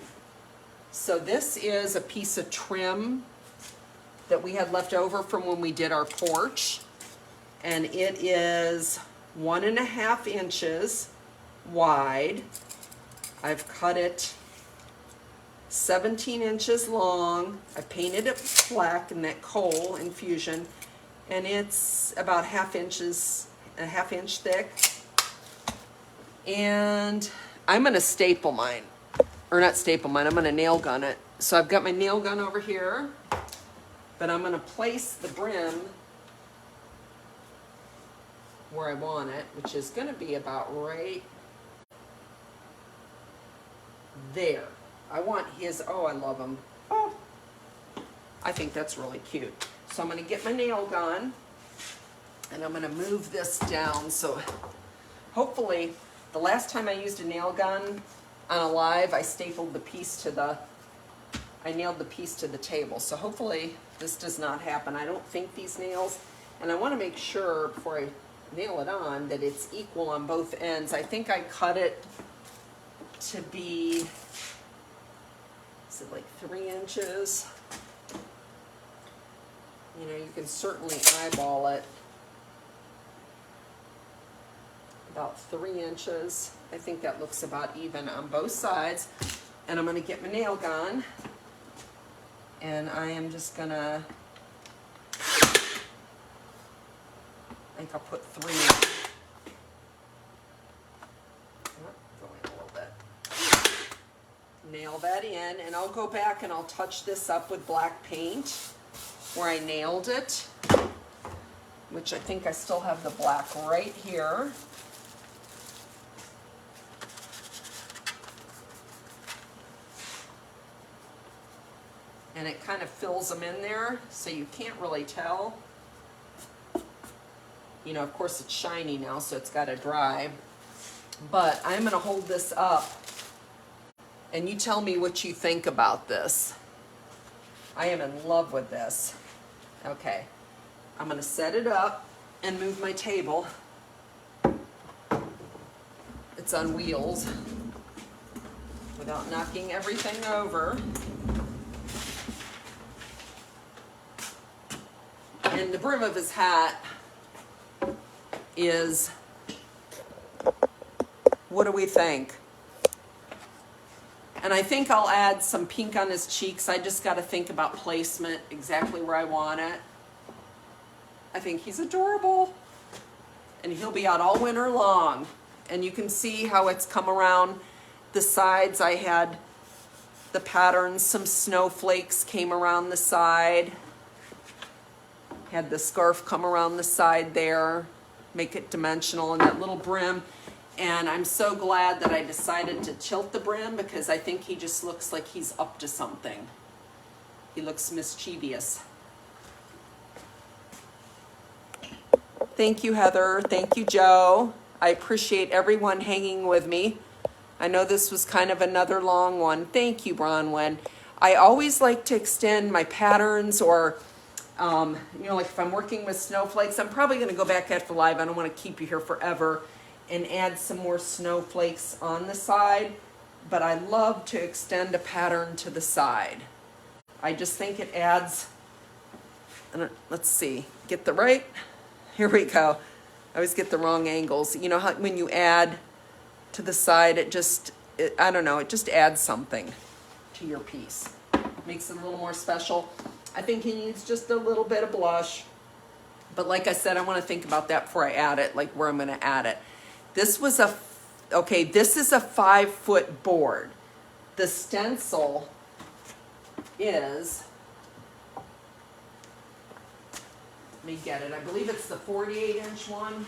A: So this is a piece of trim that we had left over from when we did our porch, and it is 1.5 inches wide. I've cut it 17 inches long. I painted it black in that coal infusion, and it's about a half inch thick. And I'm gonna staple mine, or not staple mine, I'm gonna nail gun it. So I've got my nail gun over here, but I'm gonna place the brim where I want it, which is gonna be about right there. I want his, oh, I love him. Oh, I think that's really cute. So I'm gonna get my nail gun and I'm gonna move this down. So hopefully, the last time I used a nail gun on a live, I stapled the piece to the, I nailed the piece to the table. So hopefully this does not happen. I don't think these nails, and I wanna make sure before I nail it on that it's equal on both ends. I think I cut it to be, is it like 3 inches? You know, you can certainly eyeball it. About 3 inches. I think that looks about even on both sides. And I'm gonna get my nail gun, and I am just gonna, I think I'll put 3. Go in a little bit. Nail that in, and I'll go back and I'll touch this up with black paint where I nailed it, which I think I still have the black right here. And it kind of fills them in there, so you can't really tell. You know, of course it's shiny now, so it's got to dry. But I'm going to hold this up, and you tell me what you think about this. I am in love with this. Okay, I'm going to set it up and move my table. It's on wheels without knocking everything over. And the brim of his hat is, what do we think? And I think I'll add some pink on his cheeks. I just got to think about placement, exactly where I want it. I think he's adorable. And he'll be out all winter long. And you can see how it's come around the sides. I had the patterns, some snowflakes came around the side. Had the scarf come around the side there, make it dimensional, and that little brim. And I'm so glad that I decided to tilt the brim, because I think he just looks like he's up to something. He looks mischievous. Thank you, Heather. Thank you, Joe. I appreciate everyone hanging with me. I know this was kind of another long one. Thank you, Bronwyn. I always like to extend my patterns, or, you know, like if I'm working with snowflakes, I'm probably going to go back after live. I don't want to keep you here forever, and add some more snowflakes on the side. But I love to extend a pattern to the side. I just think it adds, let's see, get the right, here we go. I always get the wrong angles. You know how when you add to the side, I don't know, it just adds something to your piece. Makes it a little more special. I think he needs just a little bit of blush. But like I said, I want to think about that before I add it, like where I'm going to add it. This is a 5-foot board. The stencil is, let me get it, I believe it's the 48-inch one.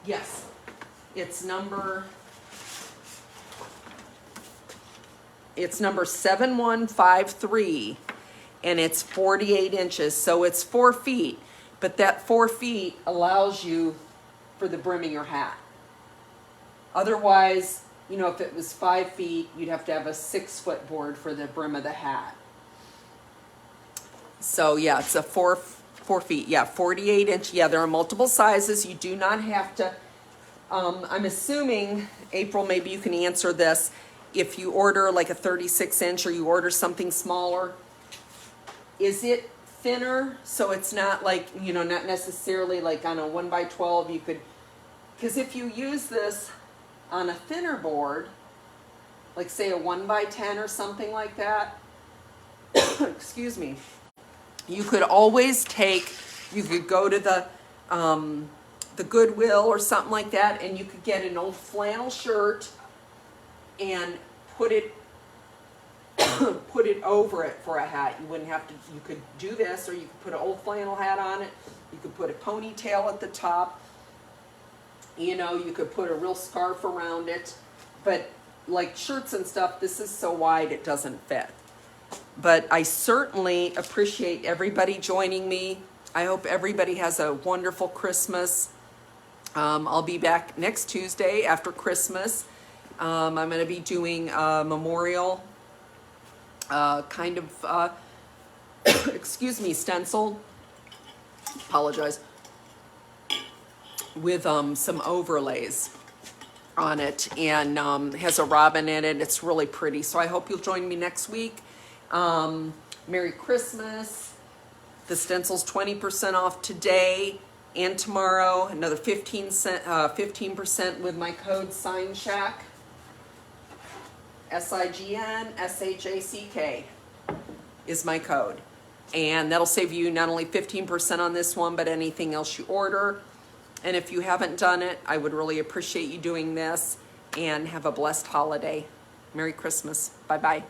A: Yes, it's number 7153, and it's 48 inches, so it's 4 feet, but that 4 feet allows you for the brim of your hat. Otherwise, you know, if it was 5 feet, you'd have to have a 6-foot board for the brim of the hat. So yeah, it's a 4 feet, yeah, 48 inch. Yeah, there are multiple sizes. You do not have to, I'm assuming, April, maybe you can answer this. If you order like a 36 inch or you order something smaller, is it thinner? So it's not like, you know, not necessarily like on a 1x12 you could, because if you use this on a thinner board, like say a 1x10 or something like that, excuse me, you could always you could go to the Goodwill or something like that, and you could get an old flannel shirt and put it over it for a hat. You wouldn't have to, you could do this, or you could put an old flannel hat on it. You could put a ponytail at the top. You know, you could put a real scarf around it. But like shirts and stuff, this is so wide it doesn't fit. But I certainly appreciate everybody joining me. I hope everybody has a wonderful Christmas. I'll be back next Tuesday after Christmas. I'm going to be doing a memorial kind of, excuse me, stencil. Apologize. With some overlays on it, and has a robin in it. It's really pretty. So I hope you'll join me next week. Merry Christmas. The stencil's 20% off today and tomorrow. Another 15% with my code SIGNSHACK. SIGNSHACK is my code. And that'll save you not only 15% on this one, but anything else you order. And if you haven't done it, I would really appreciate you doing this, and have a blessed holiday. Merry Christmas. Bye-bye.